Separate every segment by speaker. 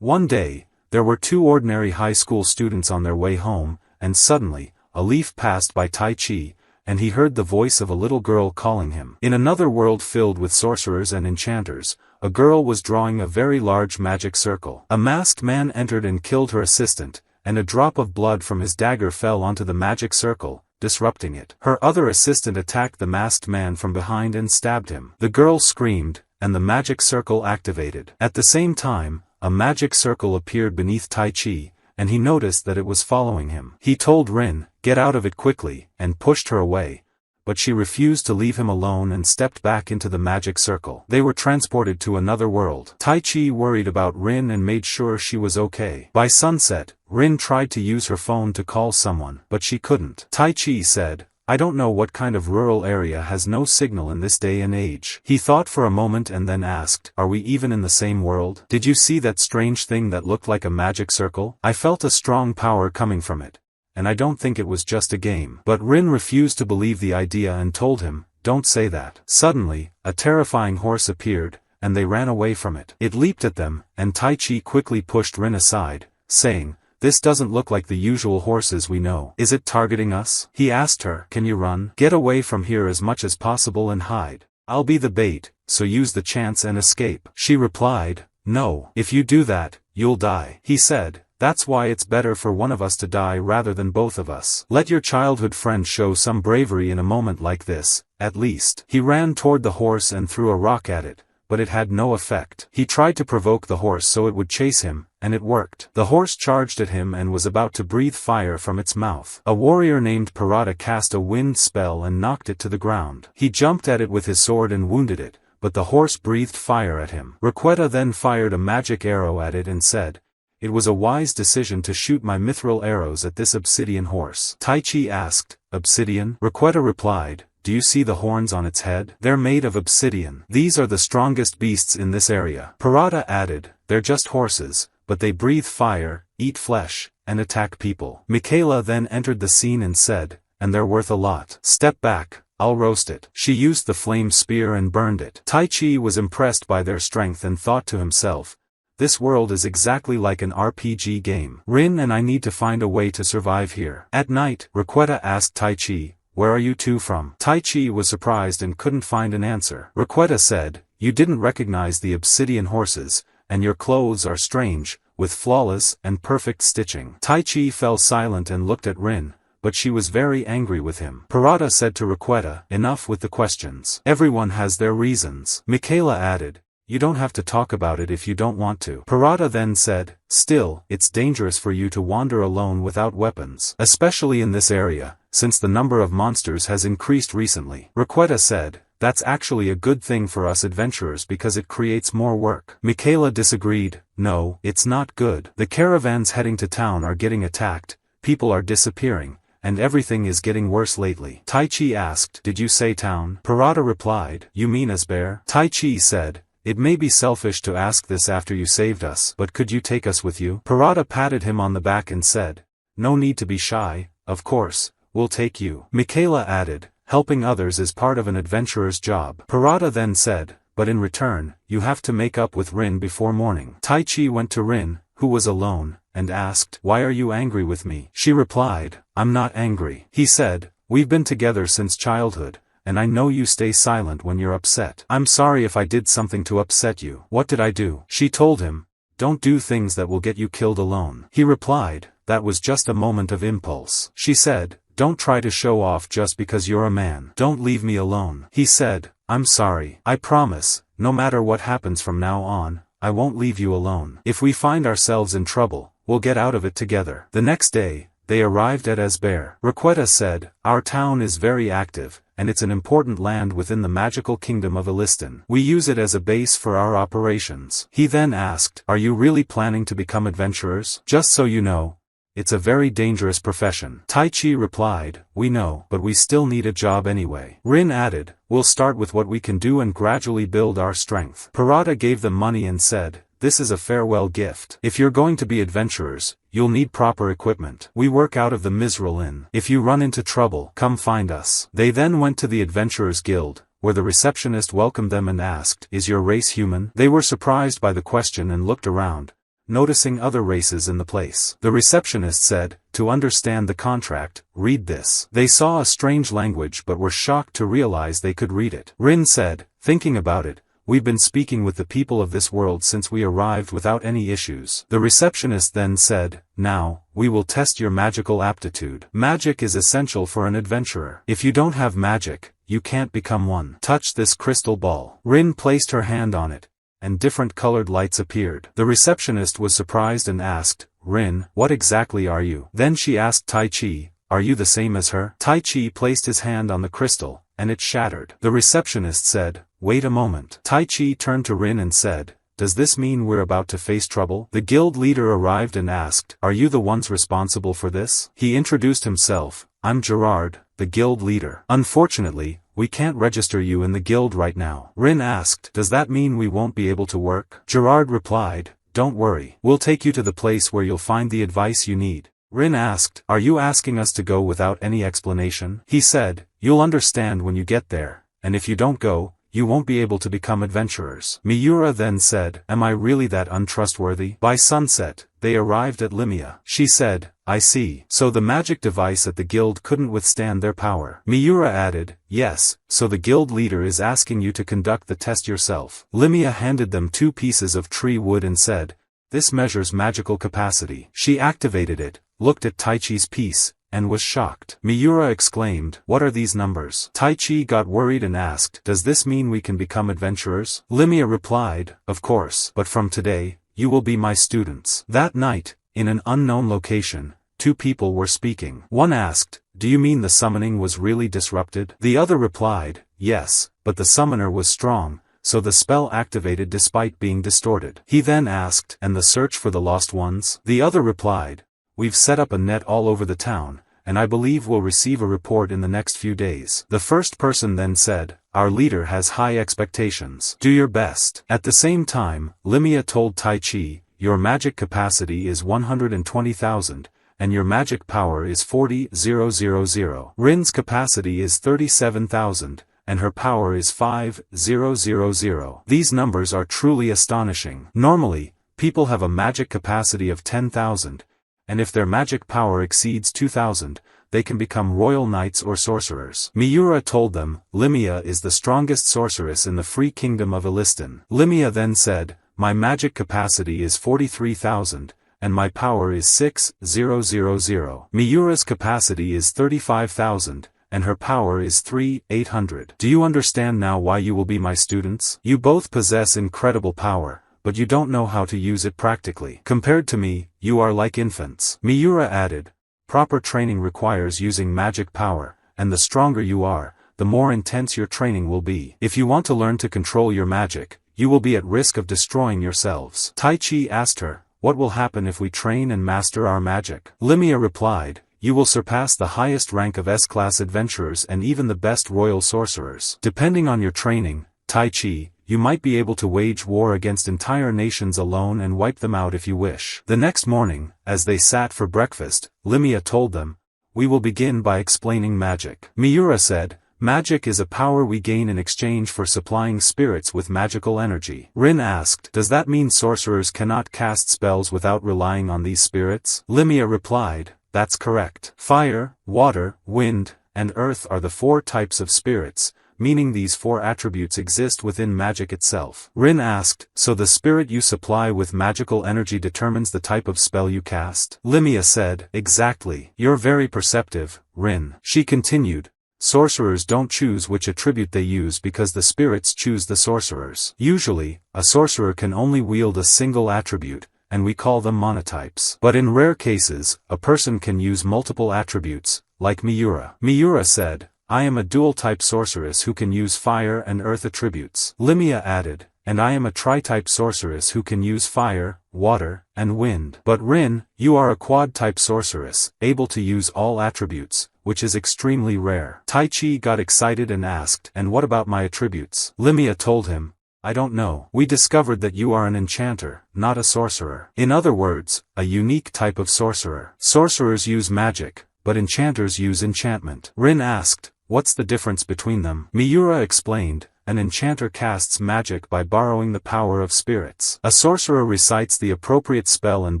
Speaker 1: One day, there were two ordinary high school students on their way home, and suddenly, a leaf passed by Taichi, and he heard the voice of a little girl calling him. In another world filled with sorcerers and enchanters, a girl was drawing a very large magic circle. A masked man entered and killed her assistant, and a drop of blood from his dagger fell onto the magic circle, disrupting it. Her other assistant attacked the masked man from behind and stabbed him. The girl screamed, and the magic circle activated. At the same time, a magic circle appeared beneath Taichi, and he noticed that it was following him. He told Rin, "Get out of it quickly," and pushed her away, but she refused to leave him alone and stepped back into the magic circle. They were transported to another world. Taichi worried about Rin and made sure she was okay. By sunset, Rin tried to use her phone to call someone, but she couldn't. Taichi said, "I don't know what kind of rural area has no signal in this day and age." He thought for a moment and then asked, "Are we even in the same world? Did you see that strange thing that looked like a magic circle? I felt a strong power coming from it, and I don't think it was just a game." But Rin refused to believe the idea and told him, "Don't say that." Suddenly, a terrifying horse appeared, and they ran away from it. It leaped at them, and Taichi quickly pushed Rin aside, saying, "This doesn't look like the usual horses we know. Is it targeting us?" He asked her, "Can you run? Get away from here as much as possible and hide. I'll be the bait, so use the chance and escape." She replied, "No. If you do that, you'll die." He said, "That's why it's better for one of us to die rather than both of us. Let your childhood friend show some bravery in a moment like this, at least." He ran toward the horse and threw a rock at it, but it had no effect. He tried to provoke the horse so it would chase him, and it worked. The horse charged at him and was about to breathe fire from its mouth. A warrior named Parada cast a wind spell and knocked it to the ground. He jumped at it with his sword and wounded it, but the horse breathed fire at him. Requeta then fired a magic arrow at it and said, "It was a wise decision to shoot my mithril arrows at this obsidian horse." Taichi asked, "Obsidian?" Requeta replied, "Do you see the horns on its head? They're made of obsidian. These are the strongest beasts in this area." Parada added, "They're just horses, but they breathe fire, eat flesh, and attack people." Michaela then entered the scene and said, "And they're worth a lot. Step back, I'll roast it." She used the flame spear and burned it. Taichi was impressed by their strength and thought to himself, "This world is exactly like an RPG game. Rin and I need to find a way to survive here." At night, Requeta asked Taichi, "Where are you two from?" Taichi was surprised and couldn't find an answer. Requeta said, "You didn't recognize the obsidian horses, and your clothes are strange, with flawless and perfect stitching." Taichi fell silent and looked at Rin, but she was very angry with him. Parada said to Requeta, "Enough with the questions. Everyone has their reasons." Michaela added, "You don't have to talk about it if you don't want to." Parada then said, "Still, it's dangerous for you to wander alone without weapons, especially in this area, since the number of monsters has increased recently." Requeta said, "That's actually a good thing for us adventurers because it creates more work." Michaela disagreed, "No, it's not good. The caravans heading to town are getting attacked, people are disappearing, and everything is getting worse lately." Taichi asked, "Did you say town?" Parada replied, "You mean Asbear?" Taichi said, "It may be selfish to ask this after you saved us, but could you take us with you?" Parada patted him on the back and said, "No need to be shy, of course, we'll take you." Michaela added, "Helping others is part of an adventurer's job." Parada then said, "But in return, you have to make up with Rin before morning." Taichi went to Rin, who was alone, and asked, "Why are you angry with me?" She replied, "I'm not angry." He said, "We've been together since childhood, and I know you stay silent when you're upset. I'm sorry if I did something to upset you." "What did I do?" She told him, "Don't do things that will get you killed alone." He replied, "That was just a moment of impulse." She said, "Don't try to show off just because you're a man. Don't leave me alone." He said, "I'm sorry. I promise, no matter what happens from now on, I won't leave you alone. If we find ourselves in trouble, we'll get out of it together." The next day, they arrived at Asbear. Requeta said, "Our town is very active, and it's an important land within the magical kingdom of Elistan. We use it as a base for our operations." He then asked, "Are you really planning to become adventurers? Just so you know, it's a very dangerous profession." Taichi replied, "We know, but we still need a job anyway." Rin added, "We'll start with what we can do and gradually build our strength." Parada gave them money and said, "This is a farewell gift. If you're going to be adventurers, you'll need proper equipment. We work out of the Mizrael Inn. If you run into trouble, come find us." They then went to the Adventurers Guild, where the receptionist welcomed them and asked, "Is your race human?" They were surprised by the question and looked around. noticing other races in the place. The receptionist said, "To understand the contract, read this." They saw a strange language but were shocked to realize they could read it. Rin said, "Thinking about it, we've been speaking with the people of this world since we arrived without any issues." The receptionist then said, "Now, we will test your magical aptitude. Magic is essential for an adventurer. If you don't have magic, you can't become one. Touch this crystal ball." Rin placed her hand on it, and different colored lights appeared. The receptionist was surprised and asked, "Rin, what exactly are you?" Then she asked Tai Chi, "Are you the same as her?" Tai Chi placed his hand on the crystal, and it shattered. The receptionist said, "Wait a moment." Tai Chi turned to Rin and said, "Does this mean we're about to face trouble?" The guild leader arrived and asked, "Are you the ones responsible for this?" He introduced himself, "I'm Gerard, the guild leader. Unfortunately, we can't register you in the guild right now." Rin asked, "Does that mean we won't be able to work?" Gerard replied, "Don't worry, we'll take you to the place where you'll find the advice you need." Rin asked, "Are you asking us to go without any explanation?" He said, "You'll understand when you get there, and if you don't go, you won't be able to become adventurers." Miura then said, "Am I really that untrustworthy?" By sunset, they arrived at Limia. She said, "I see. So the magic device at the guild couldn't withstand their power." Miura added, "Yes, so the guild leader is asking you to conduct the test yourself." Limia handed them 2 pieces of tree wood and said, "This measures magical capacity." She activated it, looked at Tai Chi's piece, and was shocked. Miura exclaimed, "What are these numbers?" Tai Chi got worried and asked, "Does this mean we can become adventurers?" Limia replied, "Of course, but from today, you will be my students." That night, in an unknown location, 2 people were speaking. One asked, "Do you mean the summoning was really disrupted?" The other replied, "Yes, but the summoner was strong, so the spell activated despite being distorted." He then asked, "And the search for the lost ones?" The other replied, "We've set up a net all over the town, and I believe we'll receive a report in the next few days." The first person then said, "Our leader has high expectations. Do your best." At the same time, Limia told Tai Chi, "Your magic capacity is 120,000, and your magic power is 40,000. Rin's capacity is 37,000, and her power is 5,000. These numbers are truly astonishing. Normally, people have a magic capacity of 10,000, and if their magic power exceeds 2,000, they can become royal knights or sorcerers. Miura told them, "Limia is the strongest sorceress in the free kingdom of Elistan." Limia then said, "My magic capacity is 43,000, and my power is 6,000. Miura's capacity is 35,000, and her power is 3,800. Do you understand now why you will be my students? You both possess incredible power, but you don't know how to use it practically. Compared to me, you are like infants." Miura added, "Proper training requires using magic power, and the stronger you are, the more intense your training will be. If you want to learn to control your magic, you will be at risk of destroying yourselves." Tai Chi asked her, "What will happen if we train and master our magic?" Limia replied, "You will surpass the highest rank of S-class adventurers and even the best royal sorcerers. Depending on your training, Tai Chi, you might be able to wage war against entire nations alone and wipe them out if you wish." The next morning, as they sat for breakfast, Limia told them, "We will begin by explaining magic." Miura said, "Magic is a power we gain in exchange for supplying spirits with magical energy." Rin asked, "Does that mean sorcerers cannot cast spells without relying on these spirits?" Limia replied, "That's correct. Fire, water, wind, and earth are the 4 types of spirits, meaning these 4 attributes exist within magic itself." Rin asked, "So the spirit you supply with magical energy determines the type of spell you cast?" Limia said, "Exactly. You're very perceptive, Rin." She continued, "Sorcerers don't choose which attribute they use because the spirits choose the sorcerers. Usually, a sorcerer can only wield a single attribute, and we call them monotypes. But in rare cases, a person can use multiple attributes, like Miura." Miura said, "I am a dual-type sorceress who can use fire and earth attributes." Limia added, "And I am a tri-type sorceress who can use fire, water, and wind." But Rin, you are a quad-type sorceress, able to use all attributes, which is extremely rare. Tai Chi got excited and asked, "And what about my attributes?" Limia told him, "I don't know. We discovered that you are an enchanter, not a sorcerer. In other words, a unique type of sorcerer. Sorcerers use magic, but enchanters use enchantment." Rin asked, "What's the difference between them?" Miura explained, an enchanter casts magic by borrowing the power of spirits. A sorcerer recites the appropriate spell and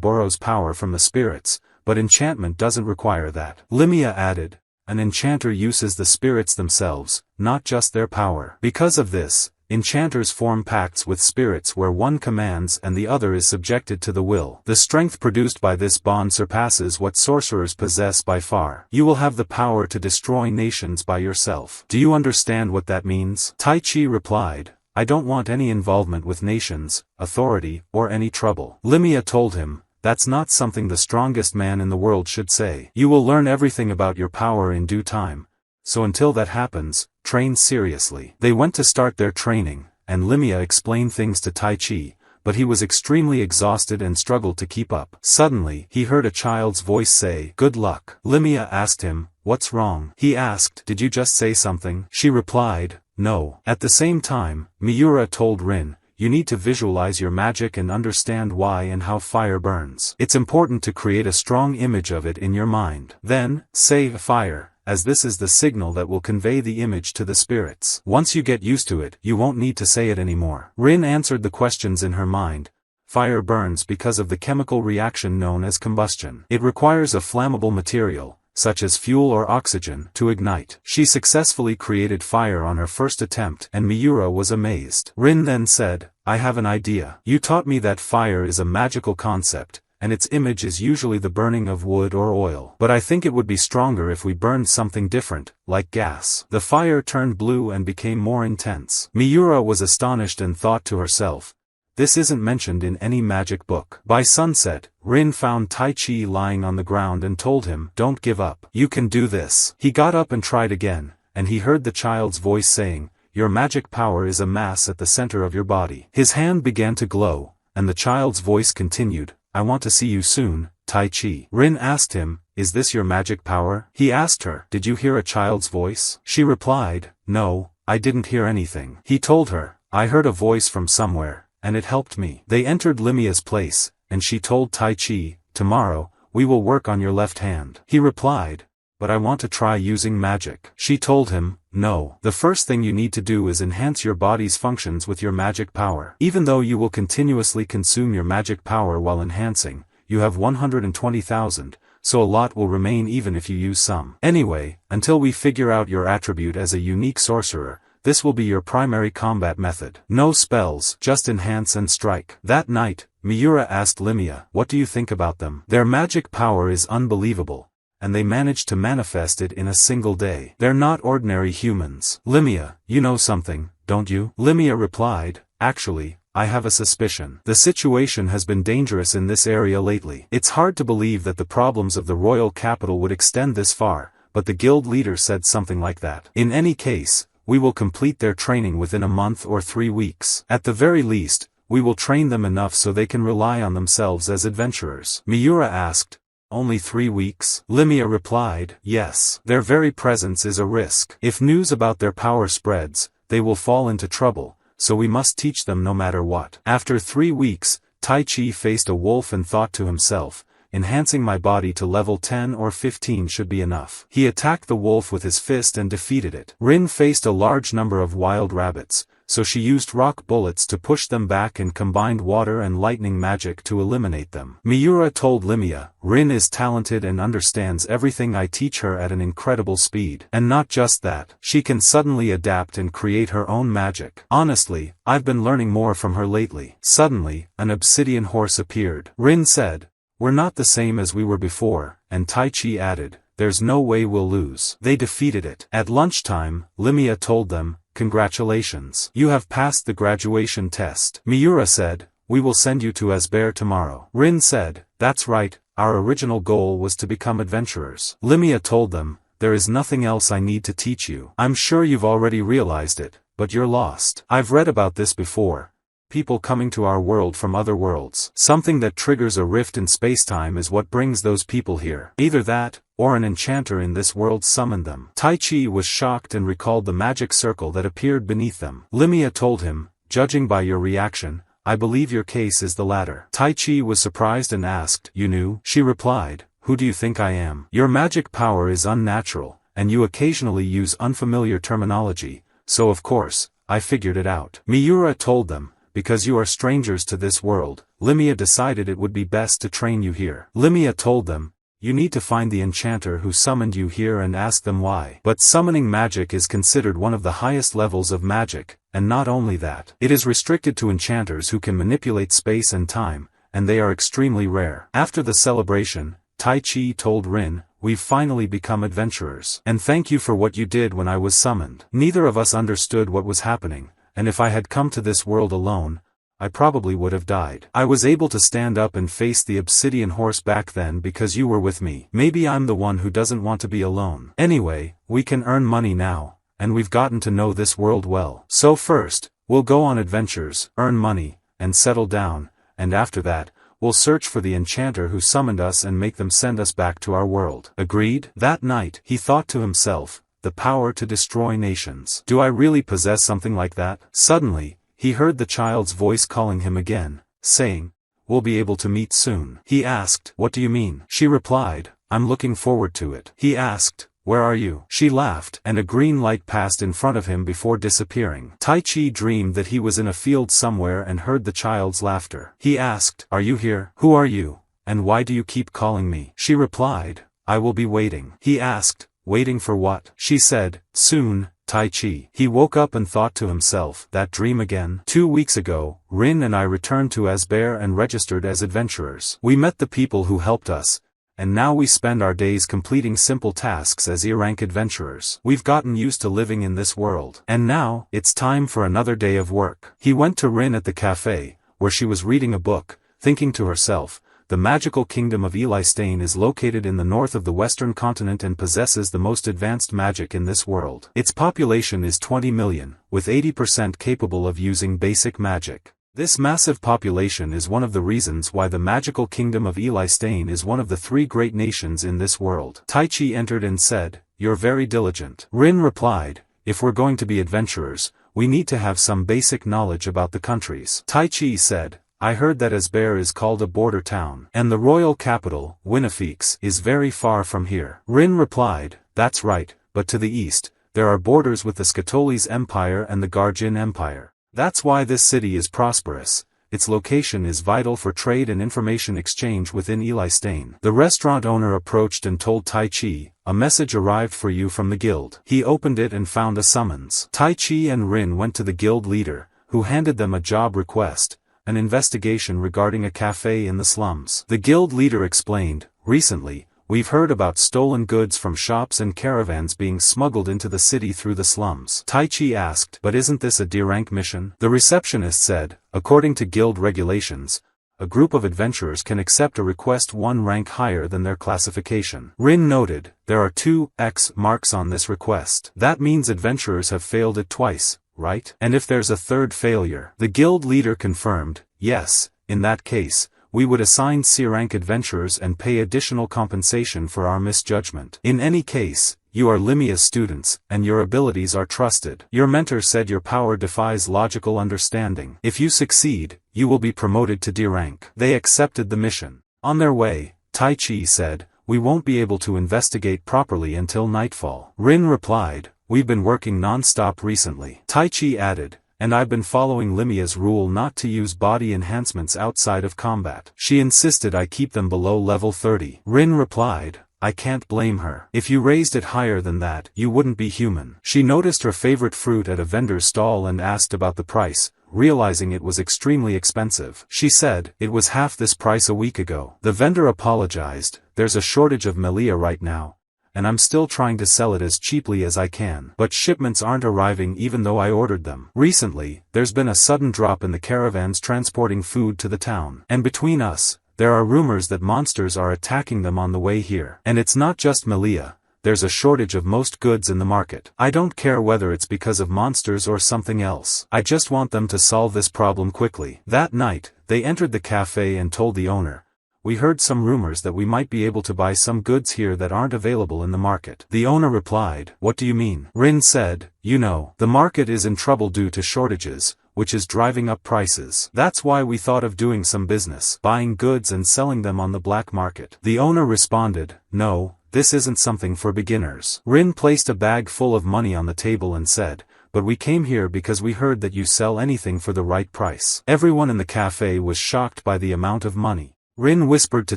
Speaker 1: borrows power from the spirits, but enchantment doesn't require that. Limia added, an enchanter uses the spirits themselves, not just their power. Because of this, enchanters form pacts with spirits where one commands and the other is subjected to the will. The strength produced by this bond surpasses what sorcerers possess by far. You will have the power to destroy nations by yourself. Do you understand what that means? Tai Chi replied, I don't want any involvement with nations, authority, or any trouble. Limia told him, that's not something the strongest man in the world should say. You will learn everything about your power in due time. So until that happens, train seriously. They went to start their training, and Limia explained things to Tai Chi, but he was extremely exhausted and struggled to keep up. Suddenly, he heard a child's voice say, good luck. Limia asked him, what's wrong? He asked, did you just say something? She replied, no. At the same time, Miura told Rin, you need to visualize your magic and understand why and how fire burns. It's important to create a strong image of it in your mind. Then, say fire, as this is the signal that will convey the image to the spirits. Once you get used to it, you won't need to say it anymore. Rin answered the questions in her mind. Fire burns because of the chemical reaction known as combustion. It requires a flammable material, such as fuel or oxygen, to ignite. She successfully created fire on her first attempt, and Miura was amazed. Rin then said, I have an idea. You taught me that fire is a magical concept, and its image is usually the burning of wood or oil. But I think it would be stronger if we burned something different, like gas. The fire turned blue and became more intense. Miura was astonished and thought to herself, this isn't mentioned in any magic book. By sunset, Rin found Tai Chi lying on the ground and told him, don't give up. You can do this. He got up and tried again, and he heard the child's voice saying, your magic power is a mass at the center of your body. His hand began to glow, and the child's voice continued, I want to see you soon, Tai Chi. Rin asked him, is this your magic power? He asked her, did you hear a child's voice? She replied, no, I didn't hear anything. He told her, I heard a voice from somewhere, and it helped me. They entered Limia's place, and she told Tai Chi, tomorrow, we will work on your left hand. He replied, but I want to try using magic. She told him, no. The first thing you need to do is enhance your body's functions with your magic power. Even though you will continuously consume your magic power while enhancing, you have 120,000, so a lot will remain even if you use some. Anyway, until we figure out your attribute as a unique sorcerer, this will be your primary combat method. No spells, just enhance and strike. That night, Miura asked Limia, what do you think about them? Their magic power is unbelievable, and they managed to manifest it in a single day. They're not ordinary humans. Limia, you know something, don't you? Limia replied, actually, I have a suspicion. The situation has been dangerous in this area lately. It's hard to believe that the problems of the royal capital would extend this far, but the guild leader said something like that. In any case, we will complete their training within a month or 3 weeks. At the very least, we will train them enough so they can rely on themselves as adventurers. Miura asked, only 3 weeks? Limia replied, yes. Their very presence is a risk. If news about their power spreads, they will fall into trouble, so we must teach them no matter what. After 3 weeks, Tai Chi faced a wolf and thought to himself, enhancing my body to level 10 or 15 should be enough. He attacked the wolf with his fist and defeated it. Rin faced a large number of wild rabbits, so she used rock bullets to push them back and combined water and lightning magic to eliminate them. Miura told Limia, Rin is talented and understands everything I teach her at an incredible speed. And not just that, she can suddenly adapt and create her own magic. Honestly, I've been learning more from her lately. Suddenly, an obsidian horse appeared. Rin said, we're not the same as we were before, and Tai Chi added, there's no way we'll lose. They defeated it. At lunchtime, Limia told them, congratulations. You have passed the graduation test. Miura said, we will send you to Asbare tomorrow. Rin said, that's right, our original goal was to become adventurers. Limia told them, there is nothing else I need to teach you. I'm sure you've already realized it, but you're lost. I've read about this before. People coming to our world from other worlds. Something that triggers a rift in spacetime is what brings those people here. Either that, or an enchanter in this world summoned them. Tai Chi was shocked and recalled the magic circle that appeared beneath them. Limia told him, judging by your reaction, I believe your case is the latter. Tai Chi was surprised and asked, you knew? She replied, who do you think I am? Your magic power is unnatural, and you occasionally use unfamiliar terminology, so of course, I figured it out. Miura told them, because you are strangers to this world, Limia decided it would be best to train you here. Limia told them, you need to find the enchanter who summoned you here and ask them why. But summoning magic is considered one of the highest levels of magic, and not only that, it is restricted to enchanters who can manipulate space and time, and they are extremely rare. After the celebration, Tai Chi told Rin, we've finally become adventurers. And thank you for what you did when I was summoned. Neither of us understood what was happening, and if I had come to this world alone, I probably would have died. I was able to stand up and face the obsidian horse back then because you were with me. Maybe I'm the one who doesn't want to be alone. Anyway, we can earn money now, and we've gotten to know this world well. So first, we'll go on adventures, earn money, and settle down, and after that, we'll search for the enchanter who summoned us and make them send us back to our world. Agreed? That night, he thought to himself, the power to destroy nations. Do I really possess something like that? Suddenly, he heard the child's voice calling him again, saying, we'll be able to meet soon. He asked, what do you mean? She replied, I'm looking forward to it. He asked, where are you? She laughed, and a green light passed in front of him before disappearing. Tai Chi dreamed that he was in a field somewhere and heard the child's laughter. He asked, are you here? Who are you? And why do you keep calling me? She replied, I will be waiting. He asked, waiting for what? She said, soon, Tai Chi. He woke up and thought to himself, that dream again? 2 weeks ago, Rin and I returned to Asbear and registered as adventurers. We met the people who helped us, and now we spend our days completing simple tasks as E-rank adventurers. We've gotten used to living in this world. And now, it's time for another day of work. He went to Rin at the cafe, where she was reading a book, thinking to herself, the magical kingdom of Elistain is located in the north of the western continent and possesses the most advanced magic in this world. Its population is 20 million, with 80% capable of using basic magic. This massive population is one of the reasons why the magical kingdom of Elistain is one of the 3 great nations in this world. Tai Chi entered and said, you're very diligent. Rin replied, if we're going to be adventurers, we need to have some basic knowledge about the countries. Tai Chi said, I heard that Asbear is called a border town, and the royal capital, Winifix, is very far from here. Rin replied, that's right, but to the east, there are borders with the Scatolis Empire and the Garjin Empire. That's why this city is prosperous. Its location is vital for trade and information exchange within Elistain. The restaurant owner approached and told Tai Chi, a message arrived for you from the guild. He opened it and found a summons. Tai Chi and Rin went to the guild leader, who handed them a job request, an investigation regarding a cafe in the slums. The guild leader explained, recently, we've heard about stolen goods from shops and caravans being smuggled into the city through the slums. Tai Chi asked, but isn't this a D-rank mission? The receptionist said, according to guild regulations, a group of adventurers can accept a request 1 rank higher than their classification. Rin noted, there are 2 X marks on this request. That means adventurers have failed it twice, right? And if there's a 3rd failure? The guild leader confirmed, yes, in that case, we would assign C-rank adventurers and pay additional compensation for our misjudgment. In any case, you are Limia's students, and your abilities are trusted. Your mentor said your power defies logical understanding. If you succeed, you will be promoted to D-rank. They accepted the mission. On their way, Tai Chi said, we won't be able to investigate properly until nightfall. Rin replied, we've been working non-stop recently. Tai Chi added, and I've been following Limia's rule not to use body enhancements outside of combat. She insisted I keep them below level 30. Rin replied, I can't blame her. If you raised it higher than that, you wouldn't be human. She noticed her favorite fruit at a vendor's stall and asked about the price, realizing it was extremely expensive. She said, it was half this price a week ago. The vendor apologized, there's a shortage of Melia right now, and I'm still trying to sell it as cheaply as I can. But shipments aren't arriving even though I ordered them. Recently, there's been a sudden drop in the caravans transporting food to the town. And between us, there are rumors that monsters are attacking them on the way here. And it's not just Melia, there's a shortage of most goods in the market. I don't care whether it's because of monsters or something else. I just want them to solve this problem quickly. That night, they entered the cafe and told the owner, we heard some rumors that we might be able to buy some goods here that aren't available in the market. The owner replied, what do you mean? Rin said, you know, the market is in trouble due to shortages, which is driving up prices. That's why we thought of doing some business, buying goods and selling them on the black market. The owner responded, no, this isn't something for beginners. Rin placed a bag full of money on the table and said, but we came here because we heard that you sell anything for the right price. Everyone in the cafe was shocked by the amount of money. Rin whispered to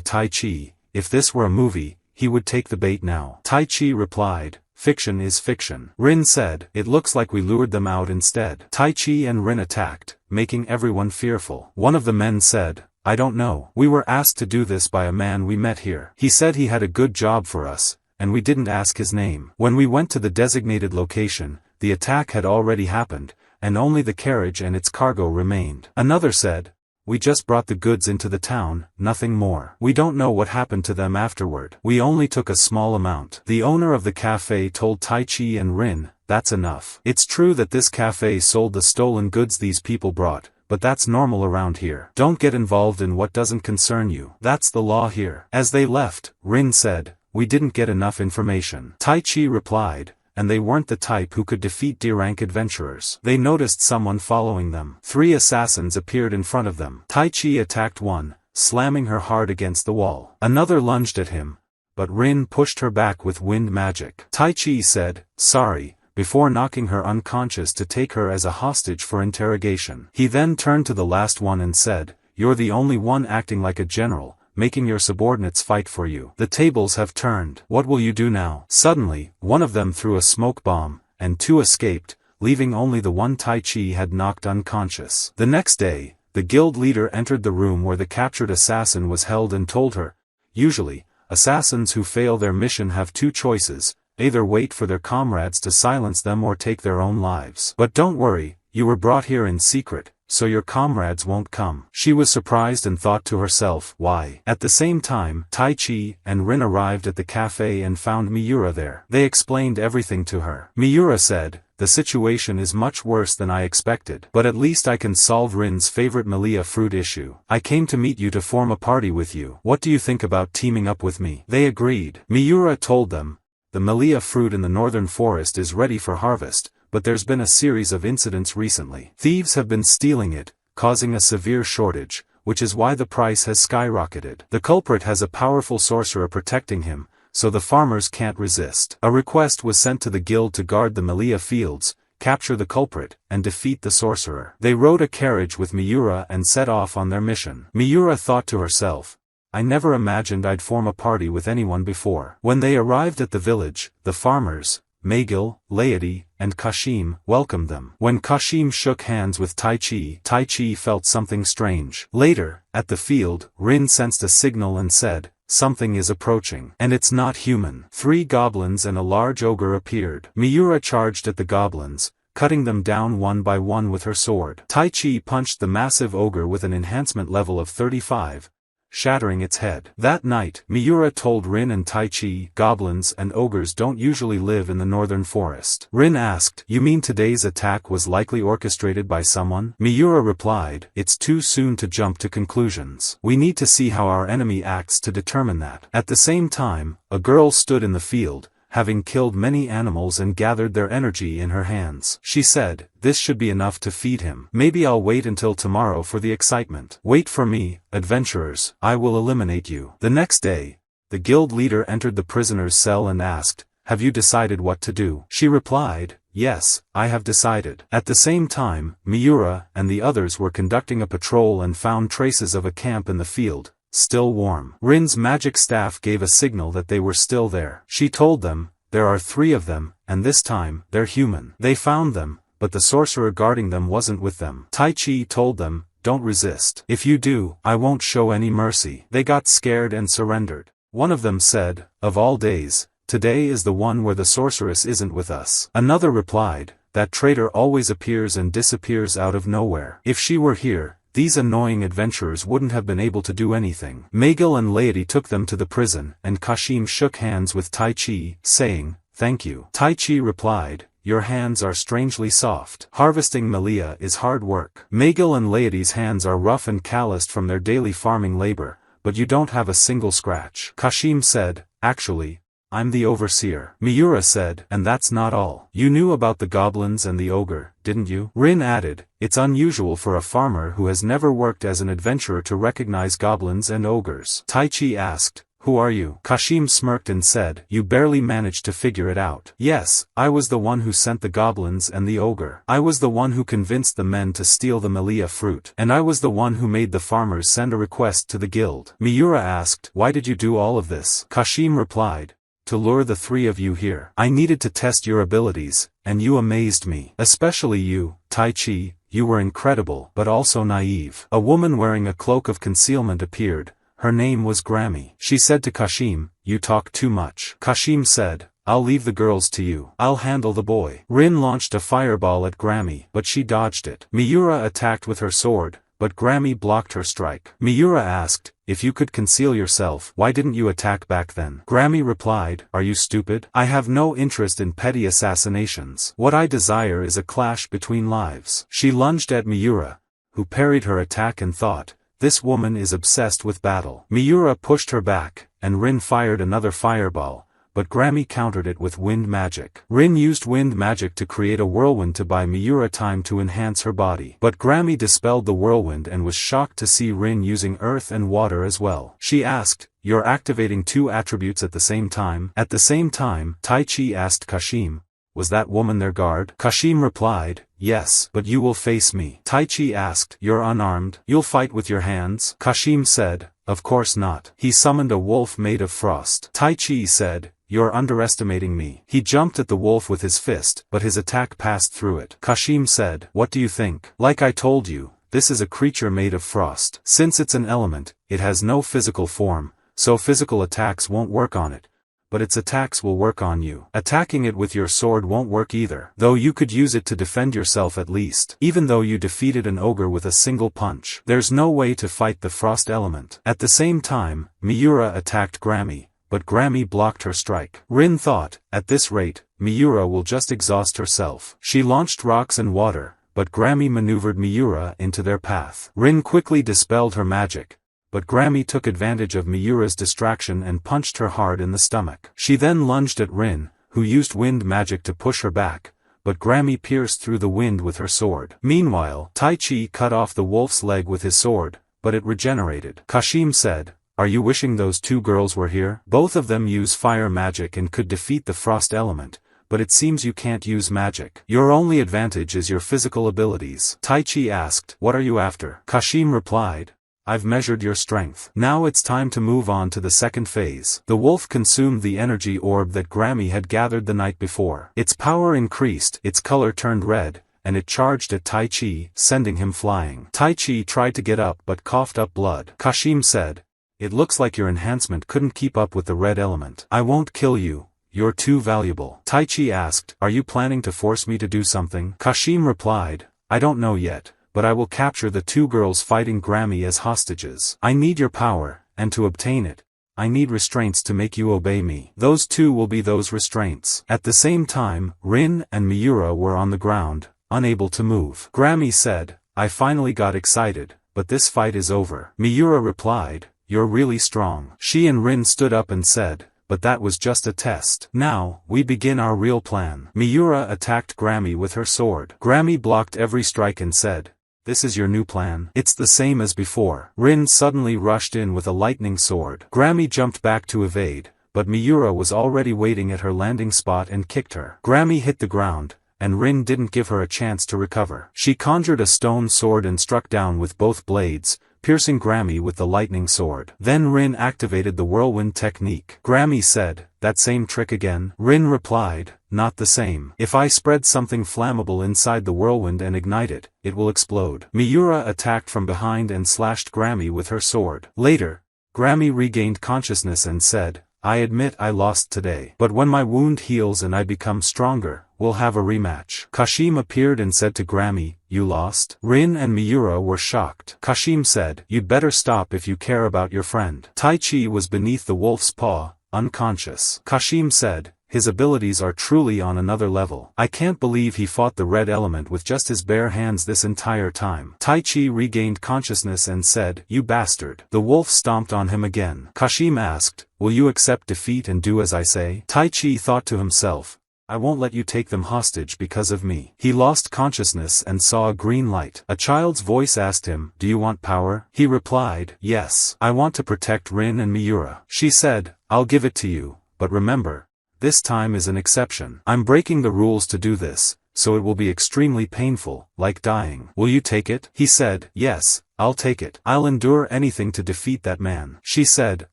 Speaker 1: Tai Chi, if this were a movie, he would take the bait now. Tai Chi replied, fiction is fiction. Rin said, it looks like we lured them out instead. Tai Chi and Rin attacked, making everyone fearful. One of the men said, I don't know. We were asked to do this by a man we met here. He said he had a good job for us, and we didn't ask his name. When we went to the designated location, the attack had already happened, and only the carriage and its cargo remained. Another said, we just brought the goods into the town, nothing more. We don't know what happened to them afterward. We only took a small amount. The owner of the cafe told Tai Chi and Rin, that's enough. It's true that this cafe sold the stolen goods these people brought, but that's normal around here. Don't get involved in what doesn't concern you. That's the law here. As they left, Rin said, we didn't get enough information. Tai Chi replied, and they weren't the type who could defeat D-rank adventurers. They noticed someone following them. 3 assassins appeared in front of them. Tai Chi attacked one, slamming her hard against the wall. Another lunged at him, but Rin pushed her back with wind magic. Tai Chi said, sorry, before knocking her unconscious to take her as a hostage for interrogation. He then turned to the last one and said, you're the only one acting like a general, making your subordinates fight for you. The tables have turned. What will you do now? Suddenly, one of them threw a smoke bomb, and 2 escaped, leaving only the one Tai Chi had knocked unconscious. The next day, the guild leader entered the room where the captured assassin was held and told her, usually, assassins who fail their mission have 2 choices, either wait for their comrades to silence them or take their own lives. But don't worry, you were brought here in secret, so your comrades won't come. She was surprised and thought to herself, why? At the same time, Tai Chi and Rin arrived at the cafe and found Miura there. They explained everything to her. Miura said, the situation is much worse than I expected, but at least I can solve Rin's favorite Malia fruit issue. I came to meet you to form a party with you. What do you think about teaming up with me? They agreed. Miura told them, the Malia fruit in the northern forest is ready for harvest, but there's been a series of incidents recently. Thieves have been stealing it, causing a severe shortage, which is why the price has skyrocketed. The culprit has a powerful sorcerer protecting him, so the farmers can't resist. A request was sent to the guild to guard the Malia fields, capture the culprit, and defeat the sorcerer. They rode a carriage with Miura and set off on their mission. Miura thought to herself, I never imagined I'd form a party with anyone before. When they arrived at the village, the farmers, Magil, Laity, and Kashim, welcomed them. When Kashim shook hands with Tai Chi felt something strange. Later, at the field, Rin sensed a signal and said, something is approaching. And it's not human. 3 goblins and a large ogre appeared. Miura charged at the goblins, cutting them down one by one with her sword. Tai Chi punched the massive ogre with an enhancement level of 35, shattering its head. That night, Miura told Rin and Tai Chi, goblins and ogres don't usually live in the northern forest. Rin asked, you mean today's attack was likely orchestrated by someone? Miura replied, it's too soon to jump to conclusions. We need to see how our enemy acts to determine that. At the same time, a girl stood in the field, having killed many animals and gathered their energy in her hands. She said, this should be enough to feed him. Maybe I'll wait until tomorrow for the excitement. Wait for me, adventurers, I will eliminate you. The next day, the guild leader entered the prisoner's cell and asked, have you decided what to do? She replied, yes, I have decided. At the same time, Miura and the others were conducting a patrol and found traces of a camp in the field, still warm. Rin's magic staff gave a signal that they were still there. She told them, there are 3 of them, and this time, they're human. They found them, but the sorcerer guarding them wasn't with them. Tai Chi told them, don't resist. If you do, I won't show any mercy. They got scared and surrendered. One of them said, of all days, today is the one where the sorceress isn't with us. Another replied, that traitor always appears and disappears out of nowhere. If she were here, these annoying adventurers wouldn't have been able to do anything. Magil and Laity took them to the prison, and Kashim shook hands with Tai Chi, saying, thank you. Tai Chi replied, your hands are strangely soft. Harvesting Malia is hard work. Magil and Laity's hands are rough and calloused from their daily farming labor, but you don't have a single scratch. Kashim said, actually, I'm the overseer. Miura said, and that's not all. You knew about the goblins and the ogre, didn't you? Rin added, it's unusual for a farmer who has never worked as an adventurer to recognize goblins and ogres. Tai Chi asked, who are you? Kashim smirked and said, you barely managed to figure it out. Yes, I was the one who sent the goblins and the ogre. I was the one who convinced the men to steal the Melia fruit. And I was the one who made the farmers send a request to the guild. Miura asked, why did you do all of this? Kashim replied, to lure the three of you here. I needed to test your abilities, and you amazed me. Especially you, Taichi, you were incredible, but also naive. A woman wearing a cloak of concealment appeared. Her name was Grammy. She said to Kashim, you talk too much. Kashim said, I'll leave the girls to you. I'll handle the boy. Rin launched a fireball at Grammy, but she dodged it. Miura attacked with her sword, but Grammy blocked her strike. Miura asked, if you could conceal yourself, why didn't you attack back then? Grammy replied, are you stupid? I have no interest in petty assassinations. What I desire is a clash between lives. She lunged at Miura, who parried her attack and thought, this woman is obsessed with battle. Miura pushed her back, and Rin fired another fireball, but Grammy countered it with wind magic. Rin used wind magic to create a whirlwind to buy Miura time to enhance her body. But Grammy dispelled the whirlwind and was shocked to see Rin using earth and water as well. She asked, you're activating two attributes at the same time? At the same time, Taichi asked Kashim, was that woman their guard? Kashim replied, yes, but you will face me. Taichi asked, you're unarmed? You'll fight with your hands? Kashim said, of course not. He summoned a wolf made of frost. Taichi said, you're underestimating me. He jumped at the wolf with his fist, but his attack passed through it. Kashim said, what do you think? Like I told you, this is a creature made of frost. Since it's an element, it has no physical form, so physical attacks won't work on it. But its attacks will work on you. Attacking it with your sword won't work either, though you could use it to defend yourself at least. Even though you defeated an ogre with a single punch, there's no way to fight the frost element. At the same time, Miura attacked Grammy, but Grammy blocked her strike. Rin thought, at this rate, Miura will just exhaust herself. She launched rocks and water, but Grammy maneuvered Miura into their path. Rin quickly dispelled her magic, but Grammy took advantage of Miura's distraction and punched her hard in the stomach. She then lunged at Rin, who used wind magic to push her back, but Grammy pierced through the wind with her sword. Meanwhile, Taichi cut off the wolf's leg with his sword, but it regenerated. Kashim said, are you wishing those two girls were here? Both of them use fire magic and could defeat the frost element, but it seems you can't use magic. Your only advantage is your physical abilities. Taichi asked, what are you after? Kashim replied, I've measured your strength. Now it's time to move on to the second phase. The wolf consumed the energy orb that Grammy had gathered the night before. Its power increased, its color turned red, and it charged at Taichi, sending him flying. Taichi tried to get up but coughed up blood. Kashim said, it looks like your enhancement couldn't keep up with the red element. I won't kill you, you're too valuable. Taichi asked, are you planning to force me to do something? Kashim replied, I don't know yet, but I will capture the two girls fighting Grammy as hostages. I need your power, and to obtain it, I need restraints to make you obey me. Those two will be those restraints. At the same time, Rin and Miura were on the ground, unable to move. Grammy said, I finally got excited, but this fight is over. Miura replied, you're really strong. She and Rin stood up and said, but that was just a test. Now, we begin our real plan. Miura attacked Grammy with her sword. Grammy blocked every strike and said, this is your new plan? It's the same as before. Rin suddenly rushed in with a lightning sword. Grammy jumped back to evade, but Miura was already waiting at her landing spot and kicked her. Grammy hit the ground, and Rin didn't give her a chance to recover. She conjured a stone sword and struck down with both blades, piercing Grammy with the lightning sword. Then Rin activated the whirlwind technique. Grammy said, that same trick again? Rin replied, not the same. If I spread something flammable inside the whirlwind and ignite it, it will explode. Miura attacked from behind and slashed Grammy with her sword. Later, Grammy regained consciousness and said, I admit I lost today. But when my wound heals and I become stronger, we'll have a rematch. Kashim appeared and said to Grammy, you lost? Rin and Miura were shocked. Kashim said, you'd better stop if you care about your friend. Taichi was beneath the wolf's paw, unconscious. Kashim said, his abilities are truly on another level. I can't believe he fought the red element with just his bare hands this entire time. Taichi regained consciousness and said, you bastard. The wolf stomped on him again. Kashim asked, will you accept defeat and do as I say? Taichi thought to himself, I won't let you take them hostage because of me. He lost consciousness and saw a green light. A child's voice asked him, do you want power? He replied, yes. I want to protect Rin and Miura. She said, I'll give it to you, but remember, this time is an exception. I'm breaking the rules to do this, so it will be extremely painful, like dying. Will you take it? He said, yes, I'll take it. I'll endure anything to defeat that man. She said,